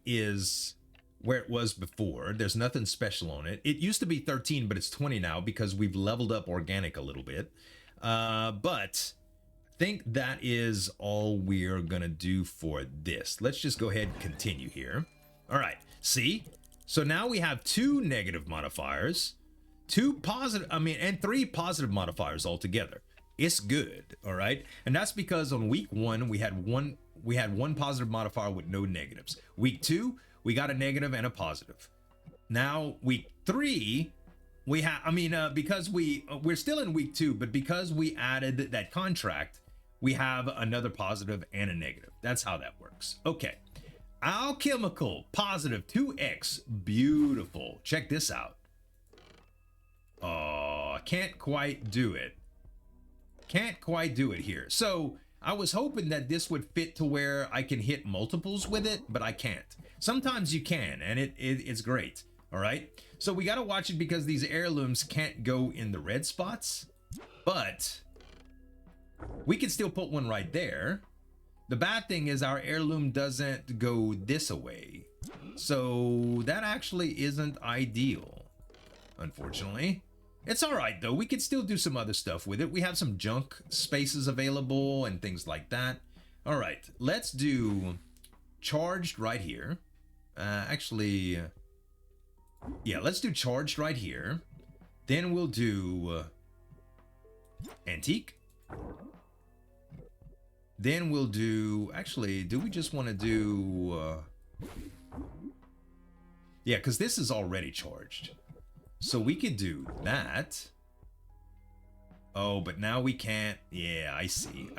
Speaker 1: is where it was before. There's nothing special on it. It used to be 13, but it's 20 now because we've leveled up organic a little bit. But I think that is all we're gonna do for this. Let's just go ahead and continue here. All right, see? So now we have 2 negative modifiers. 2 positive, and 3 positive modifiers altogether. It's good, all right? And that's because on week 1 we had one positive modifier with no negatives. Week 2 we got a negative and a positive. Now week 3 we have, because we're still in week 2, but because we added that contract, we have another positive and a negative. That's how that works. Okay, alchemical positive 2x, beautiful. Check this out. Oh, I can't quite do it. Can't quite do it here. So I was hoping that this would fit to where I can hit multiples with it, but I can't. Sometimes you can, and it's great. All right. So we got to watch it because these heirlooms can't go in the red spots, but we can still put one right there. The bad thing is our heirloom doesn't go this away. So that actually isn't ideal, unfortunately. It's all right, though. We could still do some other stuff with it. We have some junk spaces available and things like that. All right, let's do charged right here. Yeah, let's do charged right here. Then we'll do antique. Then we'll do, do we just want to do, yeah, because this is already charged. So we could do that. Oh, but now we can't. Yeah, I see.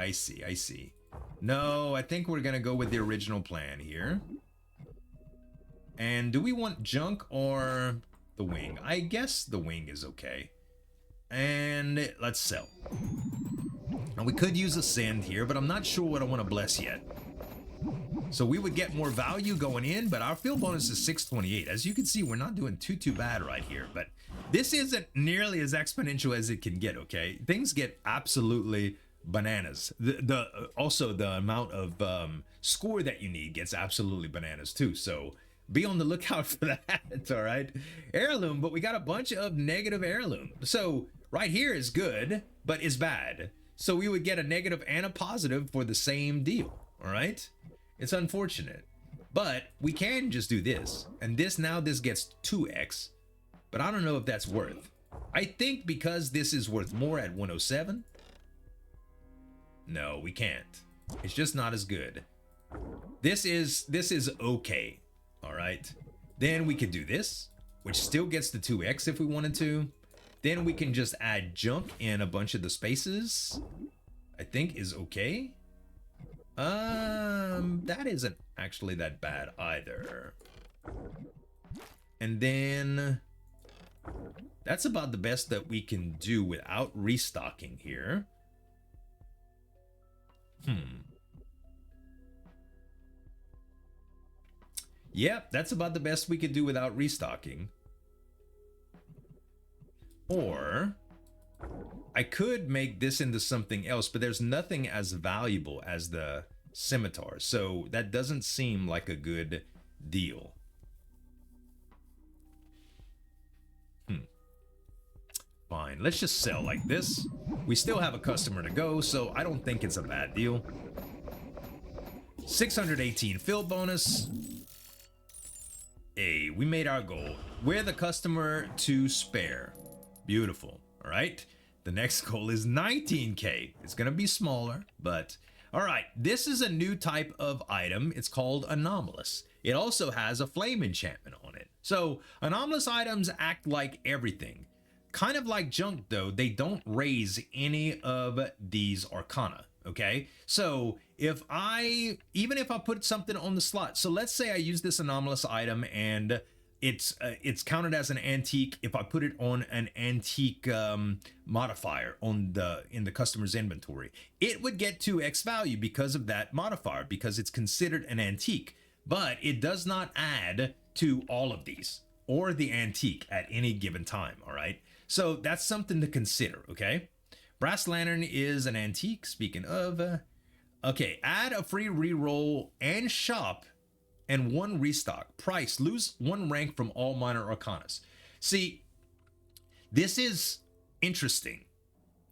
Speaker 1: No, I think we're going to go with the original plan here. And do we want junk or the wing? I guess the wing is okay. And let's sell. Now we could use a send here, but I'm not sure what I want to bless yet. So we would get more value going in, but our field bonus is 628. As you can see, we're not doing too bad right here, but this isn't nearly as exponential as it can get, okay? Things get absolutely bananas. Also the amount of score that you need gets absolutely bananas too. So be on the lookout for that, all right? Heirloom, but we got a bunch of negative heirloom. So right here is good, but is bad. So we would get a negative and a positive for the same deal, all right? It's unfortunate, but we can just do this. And this gets 2x, but I don't know if that's worth. I think because this is worth more at 107. No, we can't. It's just not as good. This is okay, all right? Then we could do this, which still gets the 2x if we wanted to. Then we can just add junk in a bunch of the spaces. I think is okay. That isn't actually that bad either. And then that's about the best that we can do without restocking here. Yep, that's about the best we could do without restocking. Or I could make this into something else, but there's nothing as valuable as the scimitar, so that doesn't seem like a good deal. Fine, let's just sell like this. We still have a customer to go, so I don't think it's a bad deal. 618 fill bonus. Hey, we made our goal. We're the customer to spare. Beautiful. All right. The next goal is 19K. It's going to be smaller, but all right. This is a new type of item. It's called anomalous. It also has a flame enchantment on it. So anomalous items act like everything. Kind of like junk though, they don't raise any of these arcana. Okay, so even if I put something on the slot, so let's say I use this anomalous item and it's counted as an antique. If I put it on an antique modifier in the customer's inventory, it would get 2x value because of that modifier, because it's considered an antique, but it does not add to all of these or the antique at any given time. All right, so that's something to consider. Okay. Brass Lantern is an antique. Speaking of, okay, add a free reroll and shop and 1 restock. Price, lose 1 rank from all minor arcanas. See, this is interesting,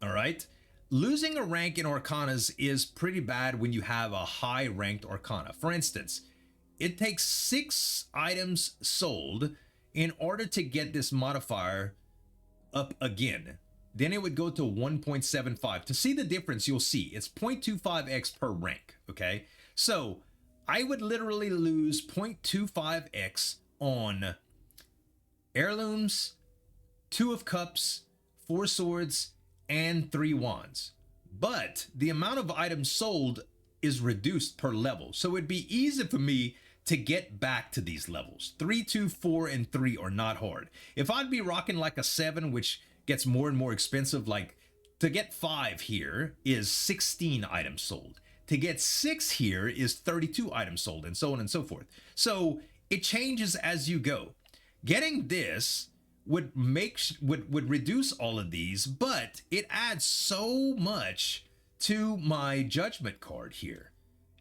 Speaker 1: all right? Losing a rank in arcanas is pretty bad when you have a high ranked arcana. For instance, it takes 6 items sold in order to get this modifier up again. Then it would go to 1.75. To see the difference, you'll see it's 0.25x per rank, okay? So I would literally lose 0.25x on heirlooms, 2 of cups, 4 swords, and 3 wands. But the amount of items sold is reduced per level. So it'd be easy for me to get back to these levels. 3, 2, 4, and 3 are not hard. If I'd be rocking like a 7, which gets more and more expensive, like to get 5 here is 16 items sold. To get 6 here is 32 items sold, and so on and so forth. So it changes as you go. Getting this would reduce all of these, but it adds so much to my judgment card here.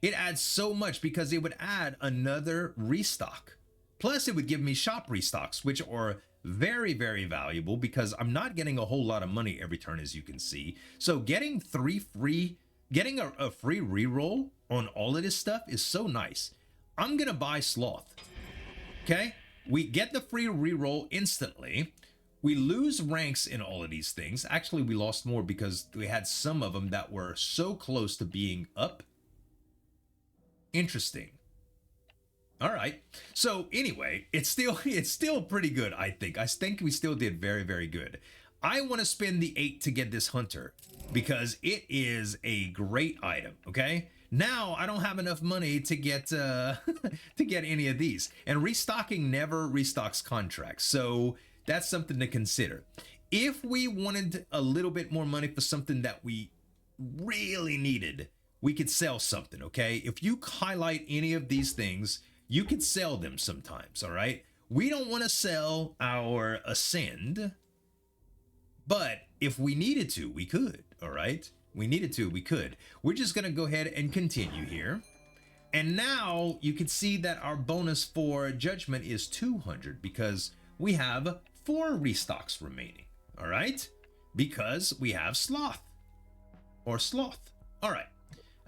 Speaker 1: It adds so much because it would add another restock. Plus it would give me shop restocks, which are very, very valuable because I'm not getting a whole lot of money every turn, as you can see. So getting a free reroll on all of this stuff is so nice. I'm gonna buy Sloth. Okay, we get the free reroll instantly. We lose ranks in all of these things. Actually, we lost more because we had some of them that were so close to being up. Interesting. All right. So anyway, it's still pretty good, I think. I think we still did very, very good. I want to spend the 8 to get this hunter because it is a great item, okay? Now I don't have enough money to get to get any of these. And restocking never restocks contracts. So that's something to consider. If we wanted a little bit more money for something that we really needed, we could sell something, okay? If you highlight any of these things, you could sell them sometimes, all right? We don't want to sell our Ascend, but if we needed to, we could, all right? We needed to, we could. We're just going to go ahead and continue here. And now you can see that our bonus for Judgment is 200 because we have 4 restocks remaining, all right? Because we have Sloth or Sloth. All right.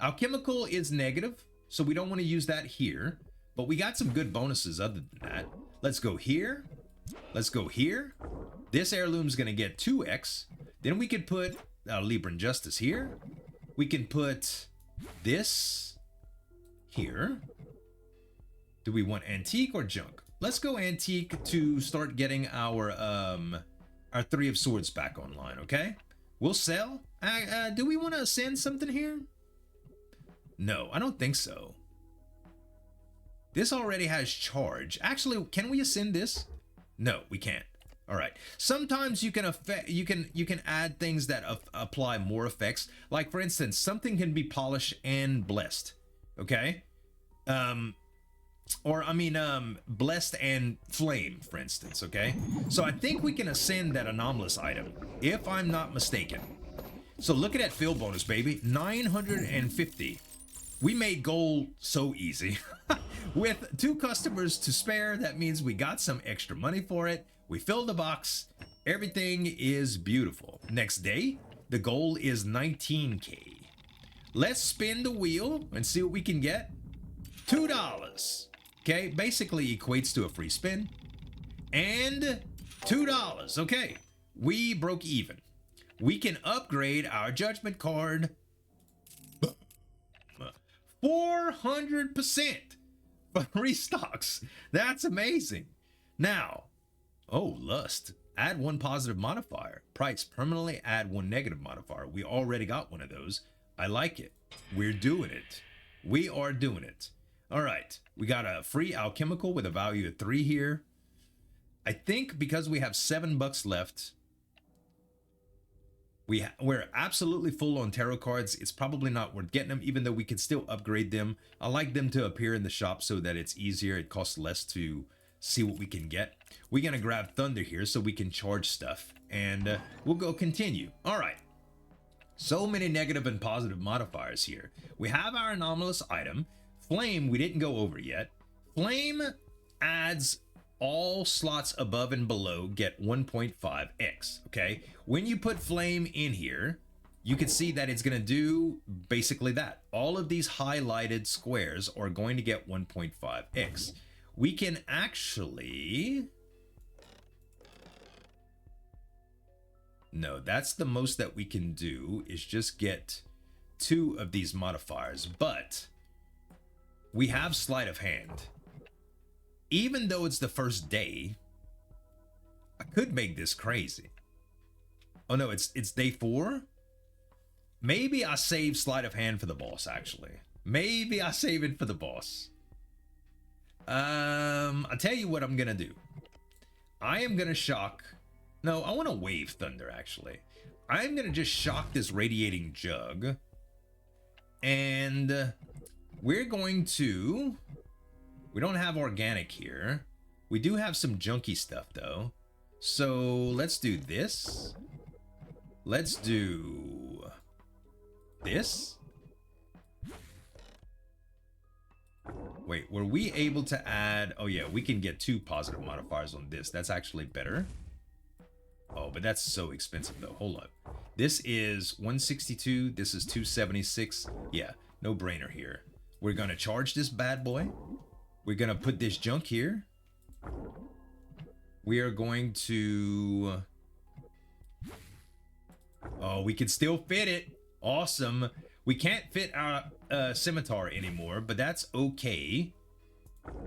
Speaker 1: Alchemical is negative, so we don't want to use that here. But we got some good bonuses other than that. Let's go here. Let's go here. This heirloom's going to get 2x. Then we could put Libran Justice here. We can put this here. Do we want antique or junk? Let's go antique to start getting our 3 of swords back online, okay? We'll sell. Do we want to ascend something here? No, I don't think so. This already has charge. Actually, can we ascend this? No, we can't. All right. Sometimes you can add things that apply more effects. Like for instance, something can be polished and blessed. Okay. Blessed and flame, for instance. Okay. So I think we can ascend that anomalous item, if I'm not mistaken. So look at that fill bonus, baby. 950. We made goal so easy. With 2 customers to spare, that means we got some extra money for it. We filled the box. Everything is beautiful. Next day, The goal is 19K. Let's spin the wheel and see what we can get. $2. Okay, basically equates to a free spin. And $2. Okay, we broke even. We can upgrade our judgment card 400% for restocks. That's amazing. Now, oh, lust. Add 1 positive modifier. Price, permanently add 1 negative modifier. We already got one of those. I like it. We're doing it. We are doing it. All right. We got a free alchemical with a value of 3 here. I think because we have $7 left, we're absolutely full on tarot cards. It's probably not worth getting them, even though we can still upgrade them. I like them to appear in the shop so that it's easier. It costs less to see what we can get. We're gonna grab thunder here so we can charge stuff, and we'll go continue. All right. So many negative and positive modifiers here. We have our anomalous item. Flame, we didn't go over yet. Flame adds all slots above and below get 1.5x, okay? When you put flame in here, you can see that it's gonna do basically that. All of these highlighted squares are going to get 1.5x. We can actually... No, that's the most that we can do, is just get 2 of these modifiers. But we have sleight of hand. Even though it's the first day, I could make this crazy. Oh no, it's day 4? Maybe I save sleight of hand for the boss, actually. Maybe I save it for the boss. I'll tell you what I'm gonna do. I am gonna shock... No, I want to wave thunder, actually. I'm gonna just shock this radiating jug. And we're going to... We don't have organic here. We do have some junky stuff, though. So let's do this. Let's do this. Wait, were we able to add... Oh yeah, we can get 2 positive modifiers on this. That's actually better. Oh, but that's so expensive though. Hold up. This is 162. This is 276. Yeah, no brainer here. We're gonna charge this bad boy. We're gonna put this junk here. We are going to... Oh, we can still fit it. Awesome. We can't fit our scimitar anymore, but that's okay.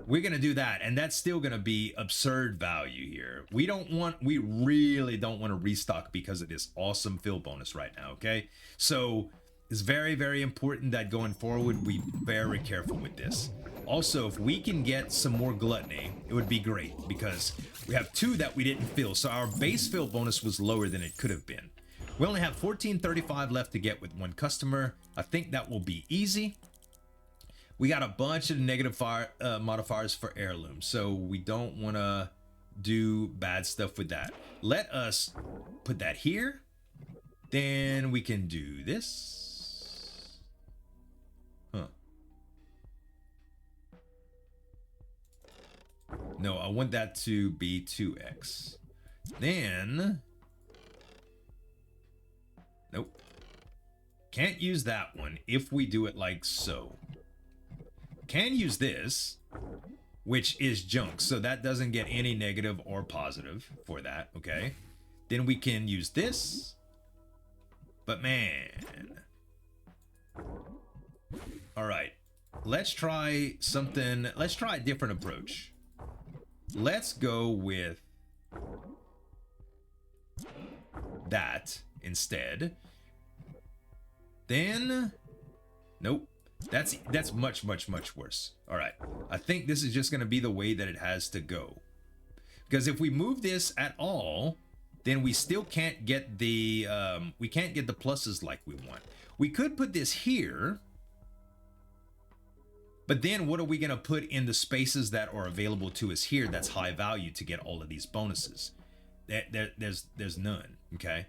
Speaker 1: We're gonna do that, and that's still gonna be absurd value here. We really don't want to restock because of this awesome fill bonus right now, okay? So it's very, very important that going forward, we be very careful with this. Also, if we can get some more gluttony, it would be great, because we have 2 that we didn't fill, so our base fill bonus was lower than it could have been. We only have 1435 left to get with 1 customer. I think that will be easy. We got a bunch of negative modifiers for heirloom, so we don't want to do bad stuff with that. Let us put that here. Then we can do this. Huh. No, I want that to be 2x. Then... Nope. Can't use that one if we do it like so. Can use this, which is junk, so that doesn't get any negative or positive for that, okay? Then we can use this, but man. All right, let's try something, let's try a different approach. Let's go with that instead. Then, nope. That's much worse. All right, I think this is just going to be the way that it has to go, because if we move this at all, then we still can't get the pluses like we want. We could put this here, but then what are we going to put in the spaces that are available to us here that's high value to get all of these bonuses? There's none. Okay,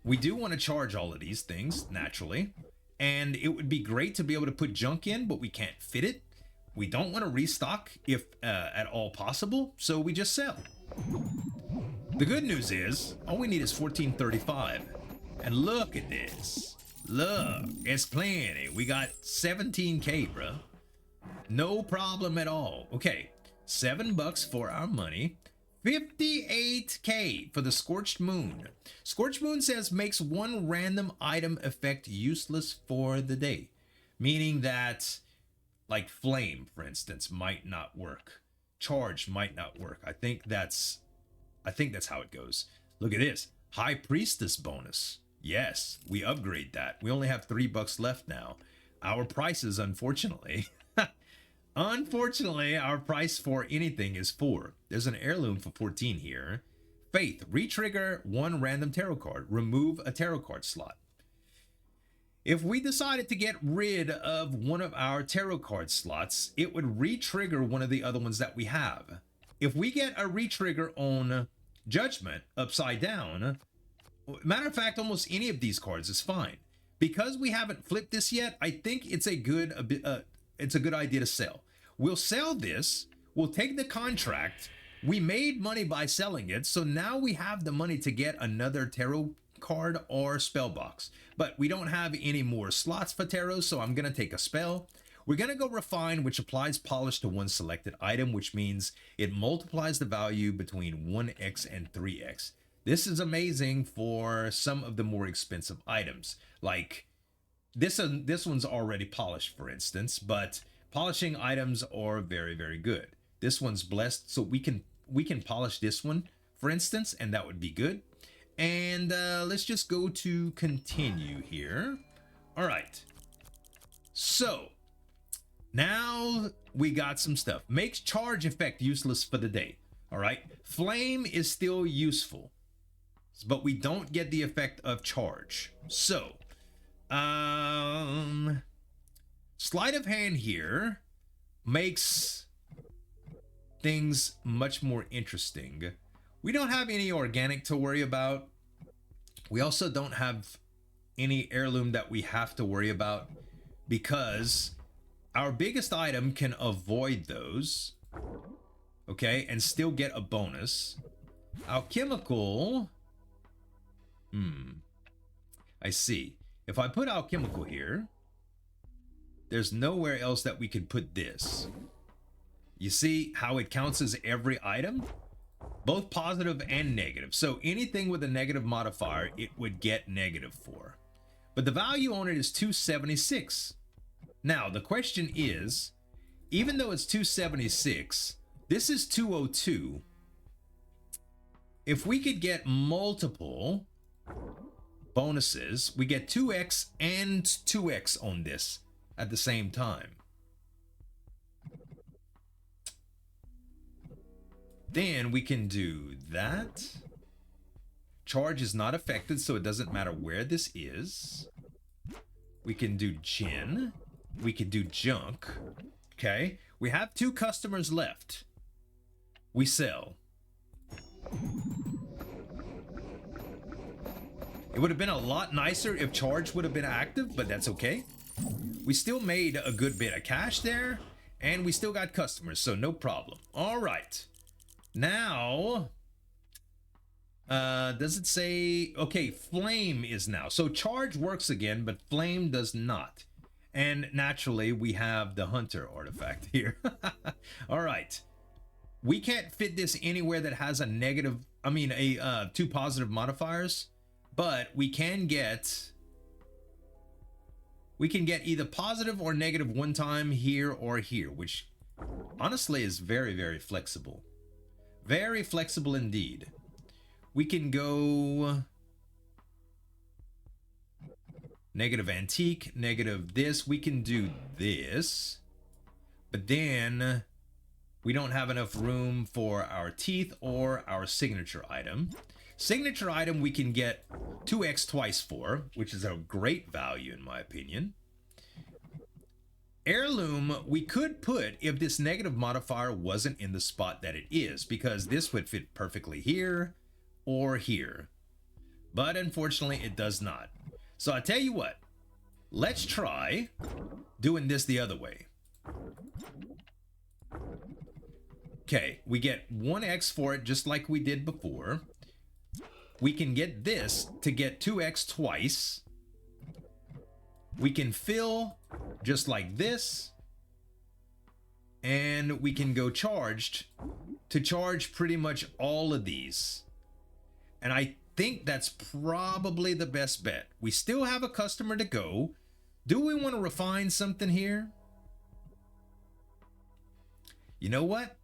Speaker 1: we do want to charge all of these things naturally. And it would be great to be able to put junk in, but we can't fit it. We don't want to restock if at all possible, so we just sell. The good news is, all we need is 1435. And look at this. Look, it's plenty. We got 17K, bro. No problem at all. Okay, $7 for our money. 58K for the Scorched Moon. Scorched Moon says makes one random item effect useless for the day. Meaning that, like Flame, for instance, might not work. Charge might not work. I think that's how it goes. Look at this. High Priestess bonus. Yes, we upgrade that. We only have $3 left now. Our prices, unfortunately. Unfortunately, our price for anything is 4. There's an heirloom for 14 here. Faith, retrigger one random tarot card. Remove a tarot card slot. If we decided to get rid of one of our tarot card slots, it would re-trigger one of the other ones that we have. If we get a re-trigger on Judgment upside down, matter of fact, almost any of these cards is fine. Because we haven't flipped this yet, I think it's a good idea to sell. We'll sell this, we'll take the contract, we made money by selling it, so now we have the money to get another tarot card or spell box. But we don't have any more slots for tarot, so I'm going to take a spell. We're going to go refine, which applies polish to one selected item, which means it multiplies the value between 1x and 3x. This is amazing for some of the more expensive items. Like this one's already polished, for instance, but polishing items are very, very good. This one's blessed, so we can polish this one, for instance, and that would be good. And let's just go to continue here. All right. So now we got some stuff. Makes charge effect useless for the day. All right. Flame is still useful, but we don't get the effect of charge. So, sleight of hand here makes things much more interesting. We don't have any organic to worry about. We also don't have any heirloom that we have to worry about because our biggest item can avoid those, okay, and still get a bonus. Alchemical, I see. If I put alchemical here, there's nowhere else that we could put this. You see how it counts as every item? Both positive and negative. So anything with a negative modifier, it would get negative for. But the value on it is 276. Now, the question is, even though it's 276, this is 202. If we could get multiple bonuses, we get 2x and 2x on this at the same time. Then we can do that. Charge is not affected, so it doesn't matter where this is. We can do gin. We can do junk. Okay, we have 2 customers left. We sell. It would have been a lot nicer if charge would have been active, but that's okay. We still made a good bit of cash there, and we still got customers, so no problem. All right. Now, does it say, okay, flame is now. So charge works again, but flame does not. And naturally, we have the hunter artifact here. All right. We can't fit this anywhere that has a negative, 2 positive modifiers, but we can get either positive or negative one time here or here, which honestly is very, very flexible. Very flexible indeed. We can go negative antique, negative this. We can do this, but then we don't have enough room for our teeth or our signature item. Signature item we can get 2x twice for, which is a great value in my opinion. Heirloom we could put if this negative modifier wasn't in the spot that it is, because this would fit perfectly here or here, but unfortunately it does not. So I tell you what, let's try doing this the other way. Okay, we get 1x for it just like we did before. we can get this to get 2x twice. We can fill just like this. And we can go charged to charge pretty much all of these. And I think that's probably the best bet. We still have a customer to go. Do we want to refine something here? You know what?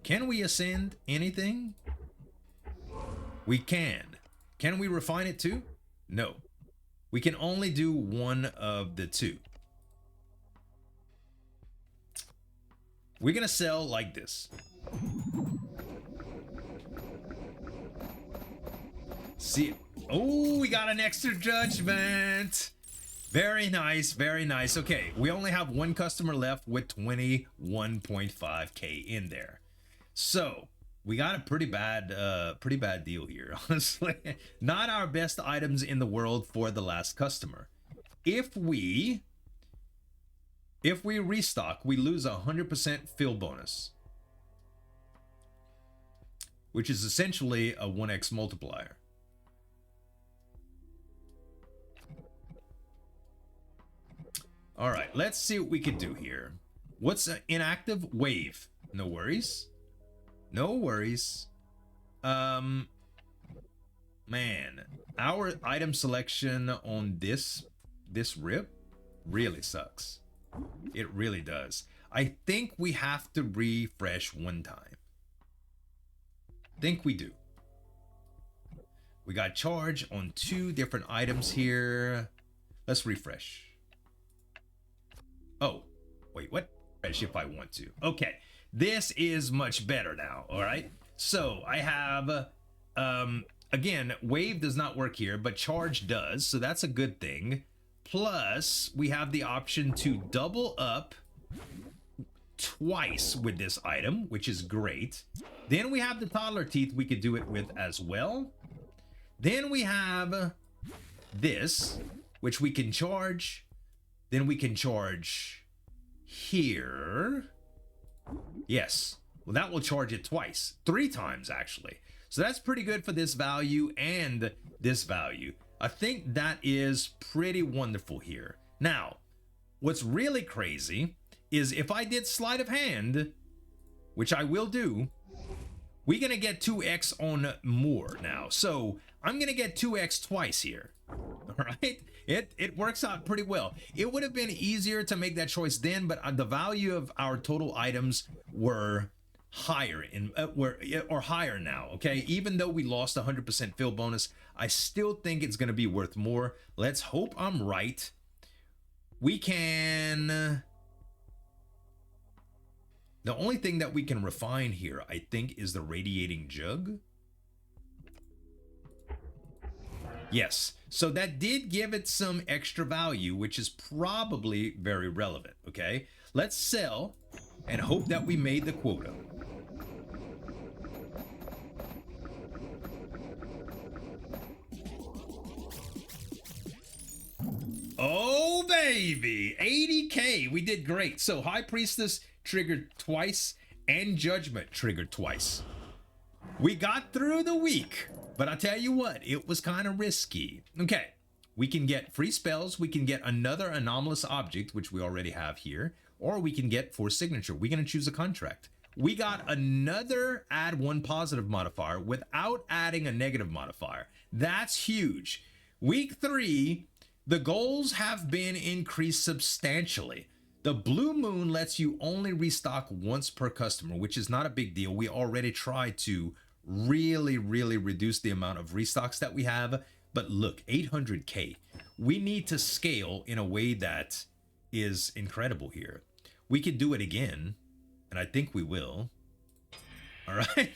Speaker 1: Can we ascend anything? We can. Can we refine it too? No. We can only do one of the two. We're gonna sell like this. See, oh, we got an extra judgment. Very nice, very nice. Okay, we only have one customer left with 21.5k in there. So we got a pretty bad deal here, honestly. Not our best items in the world for the last customer. If we restock, we lose 100% fill bonus, which is essentially a 1x multiplier. All right, let's see what we can do here. What's an inactive? Wave. No worries. No worries. Man, our item selection on this rip really sucks. It really does. I think we have to refresh one time. Think we do. We got charge on 2 different items here. Let's refresh. Oh, wait, what? Refresh if I want to. Okay, this is much better now, all right? So I have, again, wave does not work here, but charge does, so that's a good thing. Plus, we have the option to double up twice with this item, which is great. Then we have the toddler teeth we could do it with as well. Then we have this, which we can charge. Then we can charge here. Yes. Well, that will charge it twice. 3 times, actually. So that's pretty good for this value and this value. I think that is pretty wonderful here. Now, what's really crazy is if I did sleight of hand, which I will do, we're going to get 2x on more now. So I'm going to get 2x twice here. All right. It works out pretty well. It would have been easier to make that choice then, but the value of our total items were higher or higher now. Okay, even though we lost 100% fill bonus, I still think it's going to be worth more. Let's hope I'm right. We can. The only thing that we can refine here, I think, is the radiating jug. Yes, so that did give it some extra value, which is probably very relevant, okay? Let's sell and hope that we made the quota. Oh, baby, 80k, we did great. So High Priestess triggered twice and Judgment triggered twice. We got through the week. But I tell you what, it was kind of risky. Okay, we can get free spells. We can get another anomalous object, which we already have here. Or we can get for signature. We're going to choose a contract. We got another add 1 positive modifier without adding a negative modifier. That's huge. Week 3, the goals have been increased substantially. The Blue Moon lets you only restock once per customer, which is not a big deal. We already tried to really reduce the amount of restocks that we have. But look, 800k. We need to scale in a way that is incredible here. We could do it again, and I think we will. All right,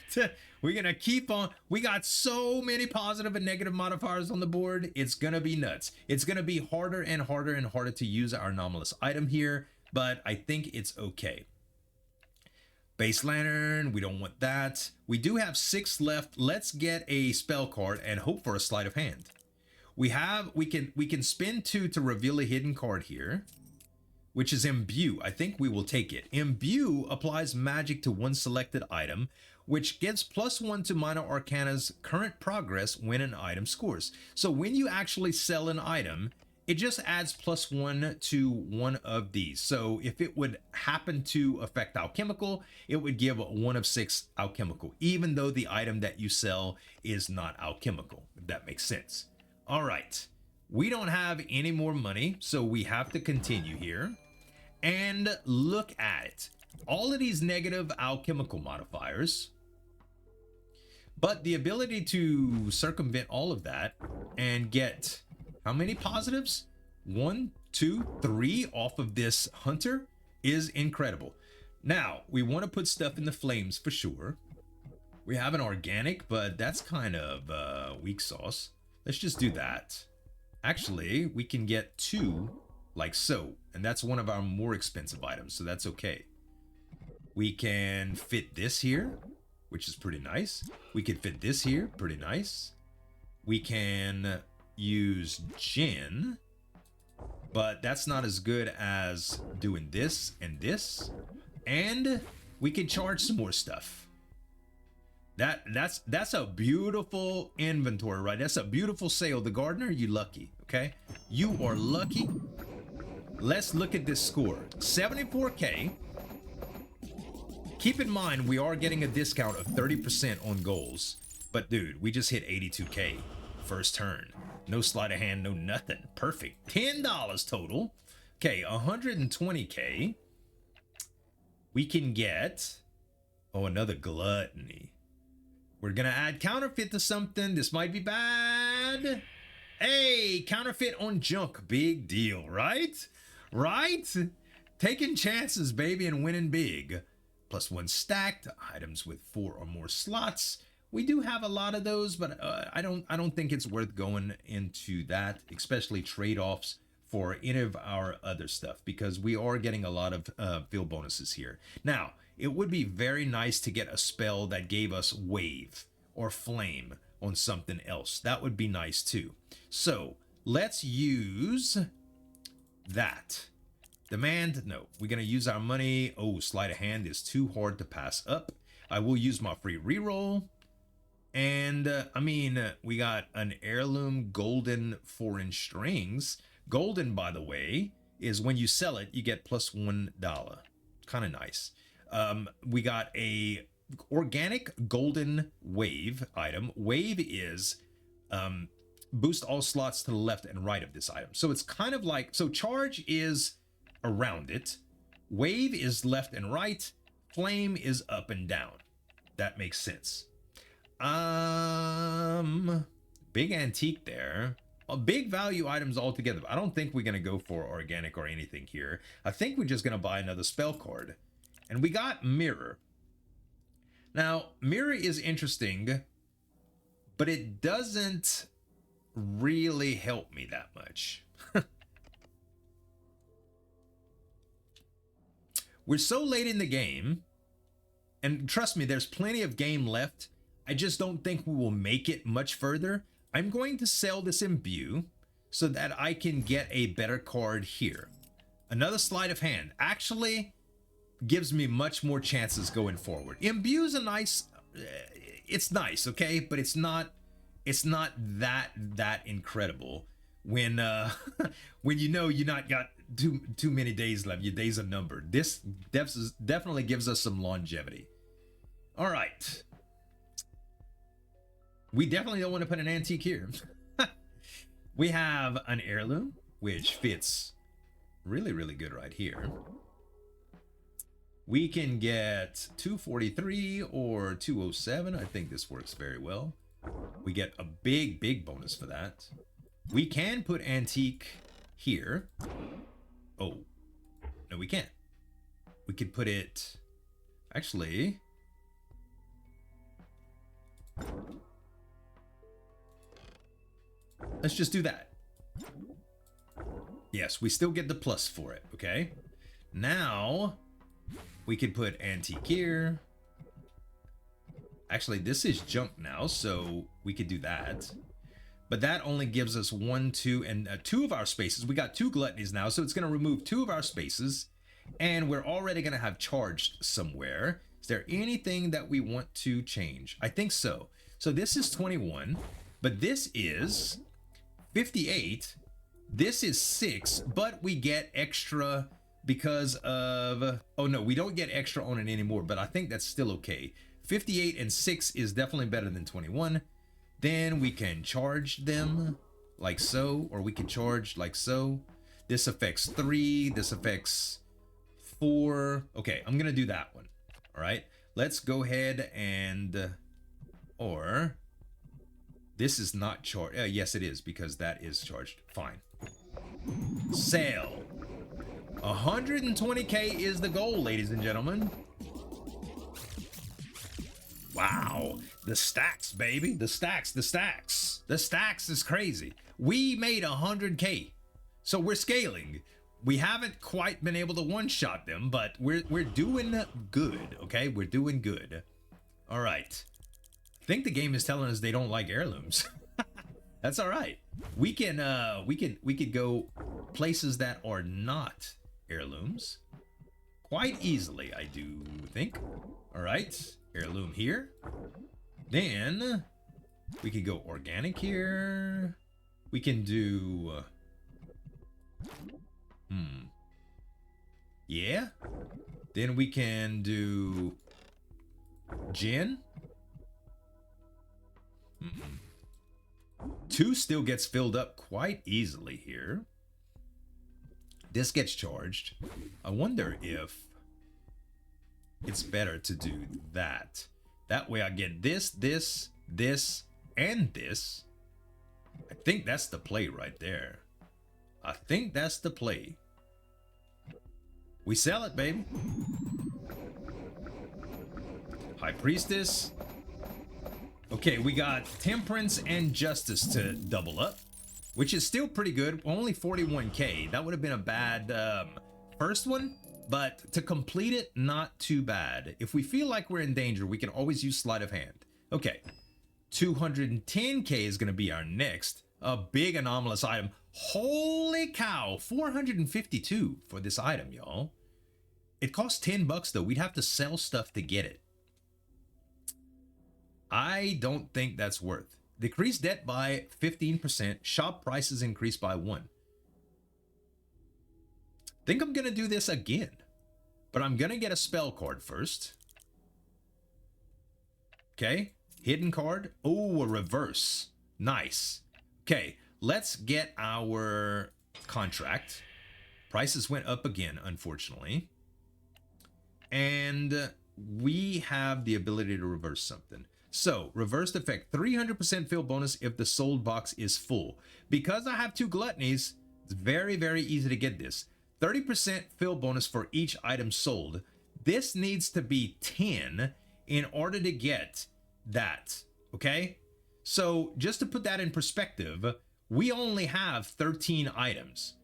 Speaker 1: we're gonna keep on. We got so many positive and negative modifiers on the board. It's gonna be nuts. It's gonna be harder and harder and harder to use our anomalous item here, but I think it's okay. Base Lantern, we don't want that. We do have 6 left. Let's get a spell card and hope for a sleight of hand. We can spend 2 to reveal a hidden card here. which is Imbue. I think we will take it. Imbue applies magic to one selected item, which gives +1 to minor arcana's current progress when an item scores. So when you actually sell an item, it just adds +1 to one of these. So if it would happen to affect alchemical, it would give 1 of 6 alchemical, even though the item that you sell is not alchemical, if that makes sense. All right, we don't have any more money, so we have to continue here. And look at it. All of these negative alchemical modifiers, but the ability to circumvent all of that and get how many positives? 1, 2, 3 off of this hunter is incredible. Now, we want to put stuff in the flames for sure. We have an organic, but that's kind of weak sauce. Let's just do that. Actually, we can get 2 like so, and that's one of our more expensive items, so that's okay. We can fit this here, which is pretty nice. We can fit this here, pretty nice. We can use gin, but that's not as good as doing this and this. And we can charge some more stuff. That's a beautiful inventory, right? That's a beautiful sale. The gardener, you lucky, okay? You are lucky. Let's look at this score. 74K. Keep in mind, we are getting a discount of 30% on goals. But dude, we just hit 82K first turn. No sleight of hand, no nothing. Perfect. $10 total. Okay, 120K. We can get, oh, another gluttony. We're gonna add counterfeit to something. This might be bad. Hey, counterfeit on junk. Big deal, right? Right? Taking chances, baby, and winning big. +1 stacked items with 4 or more slots. We do have a lot of those, but I don't think it's worth going into that, especially trade-offs for any of our other stuff, because we are getting a lot of field bonuses here. Now, it would be very nice to get a spell that gave us wave or flame on something else. That would be nice too. So let's use that. Demand, no. We're going to use our money. Oh, sleight of hand is too hard to pass up. I will use my free reroll. And I mean, we got an heirloom golden 4-inch strings. Golden, by the way, is when you sell it, you get +$1. Kind of nice. We got a organic golden wave item. Wave is boost all slots to the left and right of this item. So it's kind of like, so charge is around it. Wave is left and right. Flame is up and down. That makes sense. Big antique there. Big value items altogether. I don't think we're going to go for organic or anything here. I think we're just going to buy another spell card. And we got mirror. Now, mirror is interesting, but it doesn't really help me that much. We're so late in the game, and trust me, there's plenty of game left. I just don't think we will make it much further. I'm going to sell this imbue so that I can get a better card here. Another sleight of hand actually gives me much more chances going forward. Imbue is a nice, it's nice, okay, but it's not that incredible when when you know you not got too many days left. Your days are numbered. This definitely gives us some longevity. All right. We definitely don't want to put an antique here. We have an heirloom, which fits really, really good right here. We can get 243 or 207. I think this works very well. We get a big bonus for that. We can put antique here. Oh, no, we can't. We could put it, actually, let's just do that. Yes, we still get the plus for it, okay? Now, we could put antique here. Actually, this is junk now, so we could do that. but that only gives us 1, 2, and 2 of our spaces. We got 2 gluttonies now, so it's going to remove 2 of our spaces, and we're already going to have charged somewhere. Is there anything that we want to change? I think so. So this is 21, but this is 58. This is 6, but we get extra because of, oh no, we don't get extra on it anymore, but I think that's still okay. 58 and 6 is definitely better than 21. Then we can charge them like so, or we can charge like so. This affects 3, this affects 4. Okay, I'm gonna do that one. All right, let's go ahead and, or this is not charged. Yes, it is, because that is charged. Fine. Sale. 120k is the goal, ladies and gentlemen. Wow, the stacks, baby. The stacks, the stacks. The stacks is crazy. We made 100k, so we're scaling. We haven't quite been able to one-shot them, but we're doing good, okay? We're doing good. All right. I think the game is telling us they don't like heirlooms. That's all right. We can go places that are not heirlooms quite easily, I do think. All right, heirloom here. Then we could go organic here. We can do yeah. Then we can do gin. 2 still gets filled up quite easily here. This gets charged. I wonder if it's better to do that. That way I get this, this, this, and this. I think that's the play right there. I think that's the play. We sell it, baby. High Priestess. Okay, we got Temperance and Justice to double up, which is still pretty good. Only 41k. That would have been a bad first one, but to complete it, not too bad. If we feel like we're in danger, we can always use Sleight of Hand. Okay, 210k is going to be our next. A big anomalous item. Holy cow, 452 for this item, y'all. It costs 10 bucks though. We'd have to sell stuff to get it. I don't think that's worth. Decrease debt by 15%. Shop prices increased by 1. Think I'm gonna do this again, but I'm gonna get a spell card first. Okay, hidden card. Oh, a reverse. Nice. Okay, let's get our contract. Prices went up again, unfortunately. And we have the ability to reverse something. So, reversed effect, 300% fill bonus if the sold box is full. Because I have 2 gluttonies, it's very, very easy to get this. 30% fill bonus for each item sold. This needs to be 10 in order to get that, okay? So, just to put that in perspective, we only have 13 items.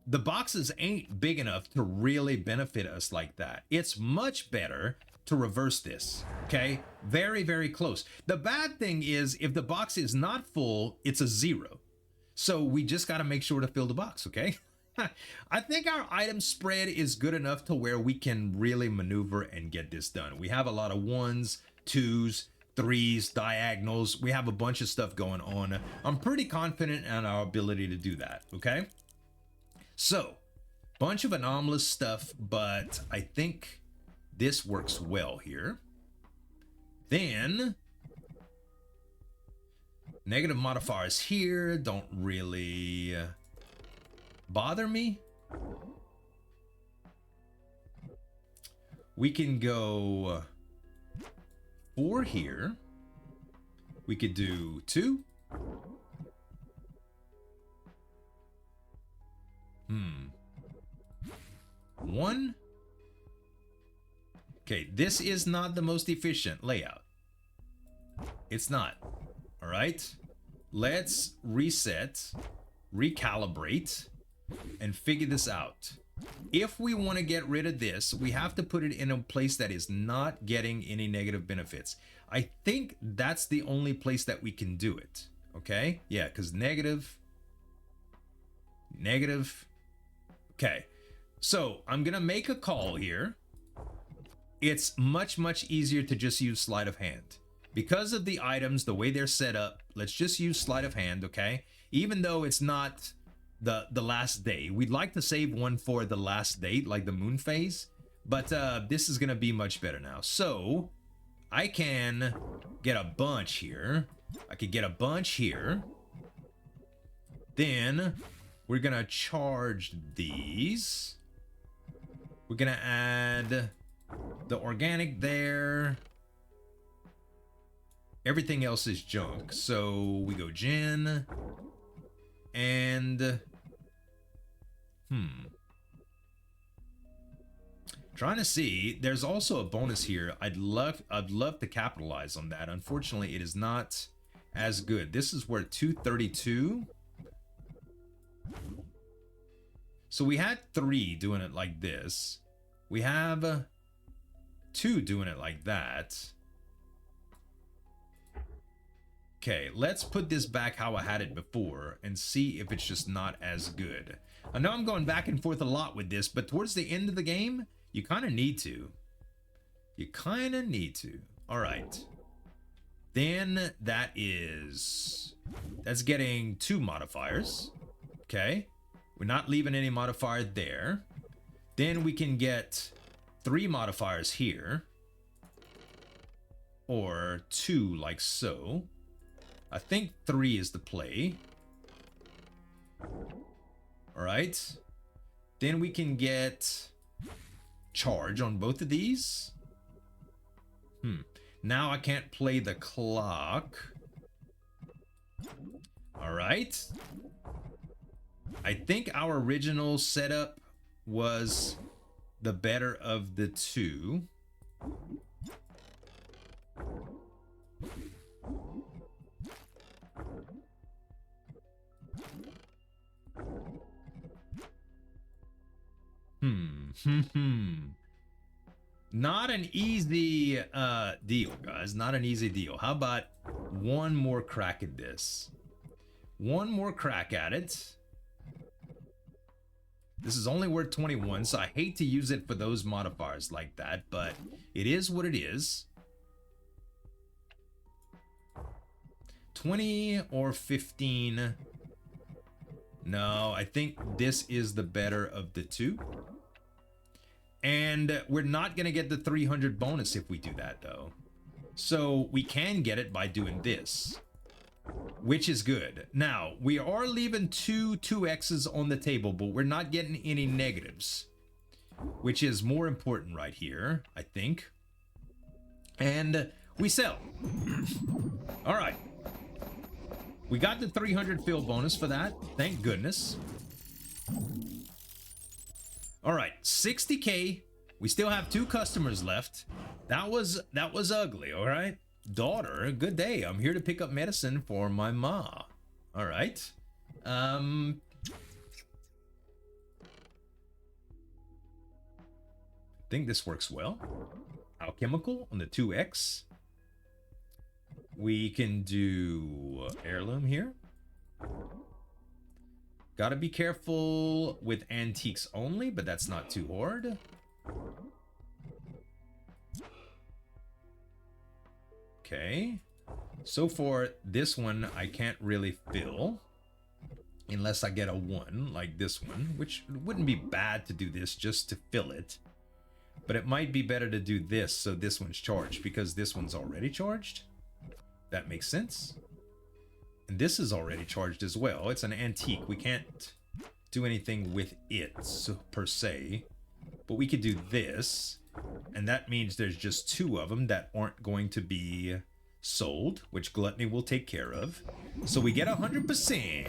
Speaker 1: The boxes ain't big enough to really benefit us like that. It's much better to reverse this, okay? Very, very close. The bad thing is if the box is not full, it's a 0. So we just got to make sure to fill the box, okay? I think our item spread is good enough to where we can really maneuver and get this done. We have a lot of 1s, 2s, 3s, diagonals. We have a bunch of stuff going on. I'm pretty confident in our ability to do that, okay? So, bunch of anomalous stuff, but I think this works well here. Then, negative modifiers here don't really bother me. We can go 4 here. We could do 2. 1. Okay, this is not the most efficient layout. It's not. All right. Let's reset, recalibrate, and figure this out. If we want to get rid of this, we have to put it in a place that is not getting any negative benefits. I think that's the only place that we can do it. Okay, yeah, because negative. Okay, so I'm gonna make a call here. It's much easier to just use sleight of hand. Because of the items, the way they're set up, let's just use sleight of hand, okay? Even though it's not the last day. We'd like to save one for the last date, like the moon phase. But this is gonna be much better now. So, I can get a bunch here. I could get a bunch here. Then, we're gonna charge these. We're gonna add the organic there. Everything else is junk. So we go gin and trying to see. There's also a bonus here. I'd love to capitalize on that. Unfortunately, it is not as good. This is where 232. So we had 3 doing it like this. We have 2 doing it like that. Okay, let's put this back how I had it before and see if it's just not as good. I know I'm going back and forth a lot with this, but towards the end of the game, you kind of need to. You kind of need to. All right. Then that's getting 2 modifiers. Okay. We're not leaving any modifier there. Then we can get 3 modifiers here. Or 2 like so. I think 3 is the play. Alright. Then we can get charge on both of these. Now I can't play the clock. Alright. I think our original setup was the better of the 2. Not an easy deal, guys. Not an easy deal. How about one more crack at this? One more crack at it. This is only worth 21, so I hate to use it for those modifiers like that, but it is what it is. 20 or 15. No, I think this is the better of the 2. And we're not going to get the 300 bonus if we do that, though. So we can get it by doing this, which is good. Now, we are leaving 2x's on the table, but we're not getting any negatives, which is more important right here, I think. And we sell. All right. We got the 300 fill bonus for that. Thank goodness. All right, 60K. We still have 2 customers left. That was ugly, all right? Daughter, good day. I'm here to pick up medicine for my ma. All right. I think this works well. Alchemical on the 2x. We can do heirloom here. Gotta be careful with antiques only, but that's not too hard. Okay. So for this one, I can't really fill. Unless I get a 1, like this one. Which wouldn't be bad to do this just to fill it. But it might be better to do this so this one's charged, because this one's already charged. That makes sense. And this is already charged as well. It's an antique. We can't do anything with it per se. But we could do this. And that means there's just 2 of them that aren't going to be sold, which Gluttony will take care of. So we get 100%.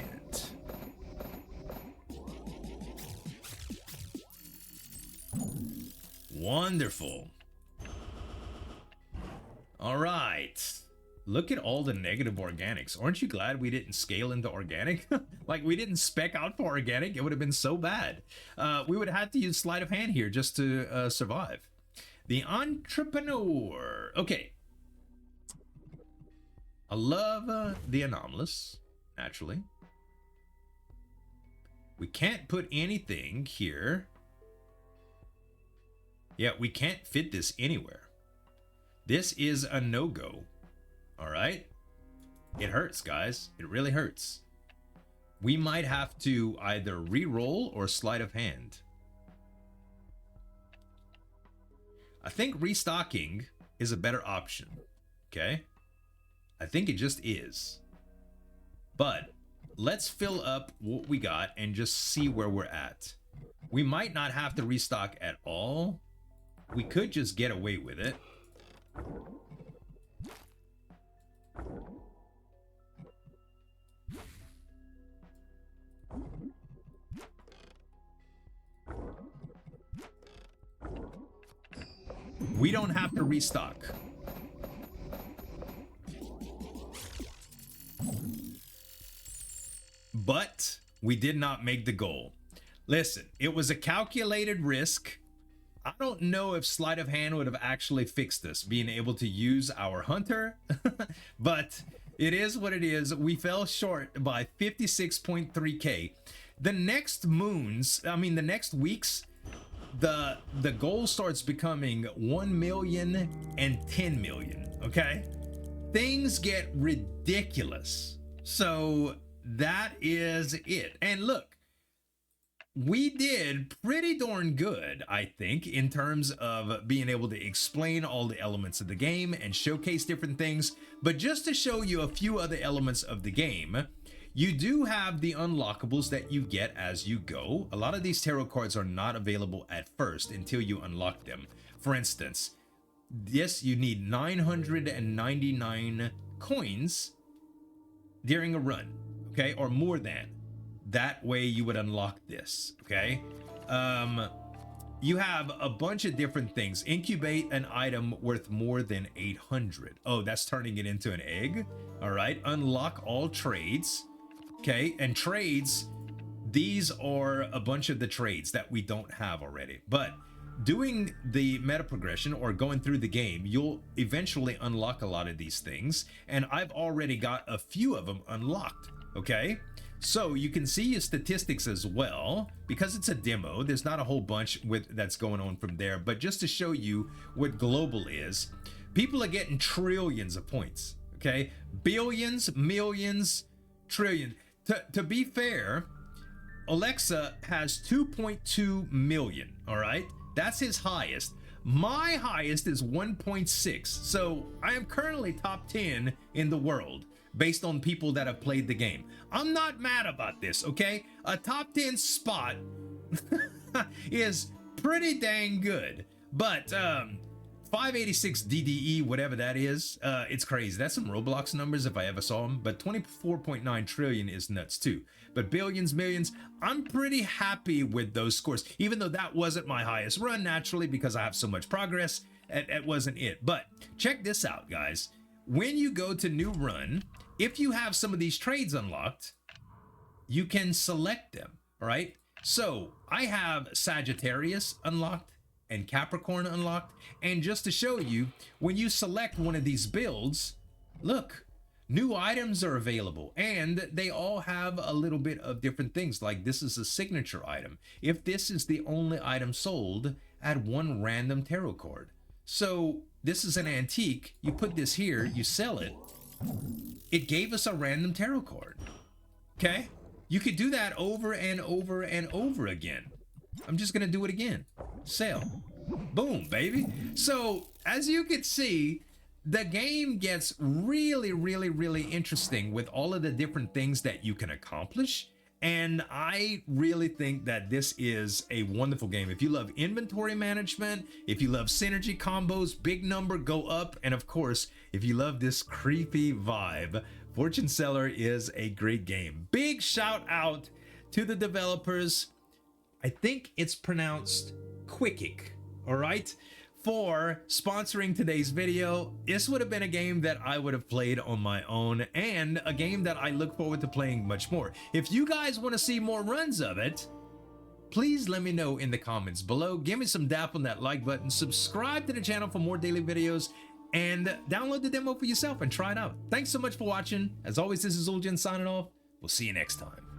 Speaker 1: Wonderful. All right. Look at all the negative organics. Aren't you glad we didn't scale into organic? Like, we didn't spec out for organic. It would have been so bad. We would have had to use sleight of hand here just to survive. The entrepreneur. Okay. I love the anomalous, naturally. We can't put anything here. Yeah, we can't fit this anywhere. This is a no-go. All right? It hurts, guys. It really hurts. We might have to either re-roll or sleight of hand. I think restocking is a better option. Okay? I think it just is. But let's fill up what we got and just see where we're at. We might not have to restock at all. We could just get away with it. We don't have to restock. But we did not make the goal. Listen, it was a calculated risk. I don't know if sleight of hand would have actually fixed this, being able to use our hunter, but it is what it is. We fell short by 56.3k. The next moons, I mean the next weeks, the goal starts becoming 1 million and 10 million, okay? Things get ridiculous. So that is it. And look, we did pretty darn good, I think, in terms of being able to explain all the elements of the game and showcase different things. But just to show you a few other elements of the game, you do have the unlockables that you get as you go. A lot of these tarot cards are not available at first until you unlock them. For instance, yes, you need 999 coins during a run, okay, or more than. That way you would unlock this, okay? You have a bunch of different things. Incubate an item worth more than 800. Oh, that's turning it into an egg. All right, unlock all trades. Okay, and trades, these are a bunch of the trades that we don't have already. But doing the meta progression or going through the game, you'll eventually unlock a lot of these things. And I've already got a few of them unlocked, okay? So you can see your statistics as well. Because it's a demo, there's not a whole bunch that's going on from there. But just to show you what global is, people are getting trillions of points, okay? Billions, millions, trillions. To be fair, Alexa has 2.2 million, all right? That's his highest. My highest is 1.6. So I am currently top 10 in the world based on people that have played the game. I'm not mad about this, okay? A top 10 spot is pretty dang good. But 586 DDE, whatever that is, it's crazy. That's some Roblox numbers if I ever saw them. But 24.9 trillion is nuts too. But billions, millions, I'm pretty happy with those scores. Even though that wasn't my highest run, naturally, because I have so much progress, it wasn't it. But check this out, guys. When you go to new run, if you have some of these trades unlocked, you can select them, all right? So I have Sagittarius unlocked and Capricorn unlocked. And just to show you, when you select one of these builds, look, new items are available and they all have a little bit of different things. Like this is a signature item. If this is the only item sold, add one random tarot card. So this is an antique. You put this here, you sell it. It gave us a random tarot card. Okay? You could do that over and over and over again. I'm just gonna do it again. Sell. Boom, baby. So as you can see, the game gets really, really, really interesting with all of the different things that you can accomplish. And I really think that this is a wonderful game. If you love inventory management, if you love synergy combos, big number, go up. And of course, if you love this creepy vibe, Fortune Seller is a great game. Big shout out to the developers. I think it's pronounced Quickic, all right, for sponsoring today's video. This would have been a game that I would have played on my own and a game that I look forward to playing much more. If you guys want to see more runs of it, please let me know in the comments below. Give me some dap on that like button, subscribe to the channel for more daily videos, and download the demo for yourself and try it out. Thanks so much for watching. As always, this is Uljan signing off. We'll see you next time.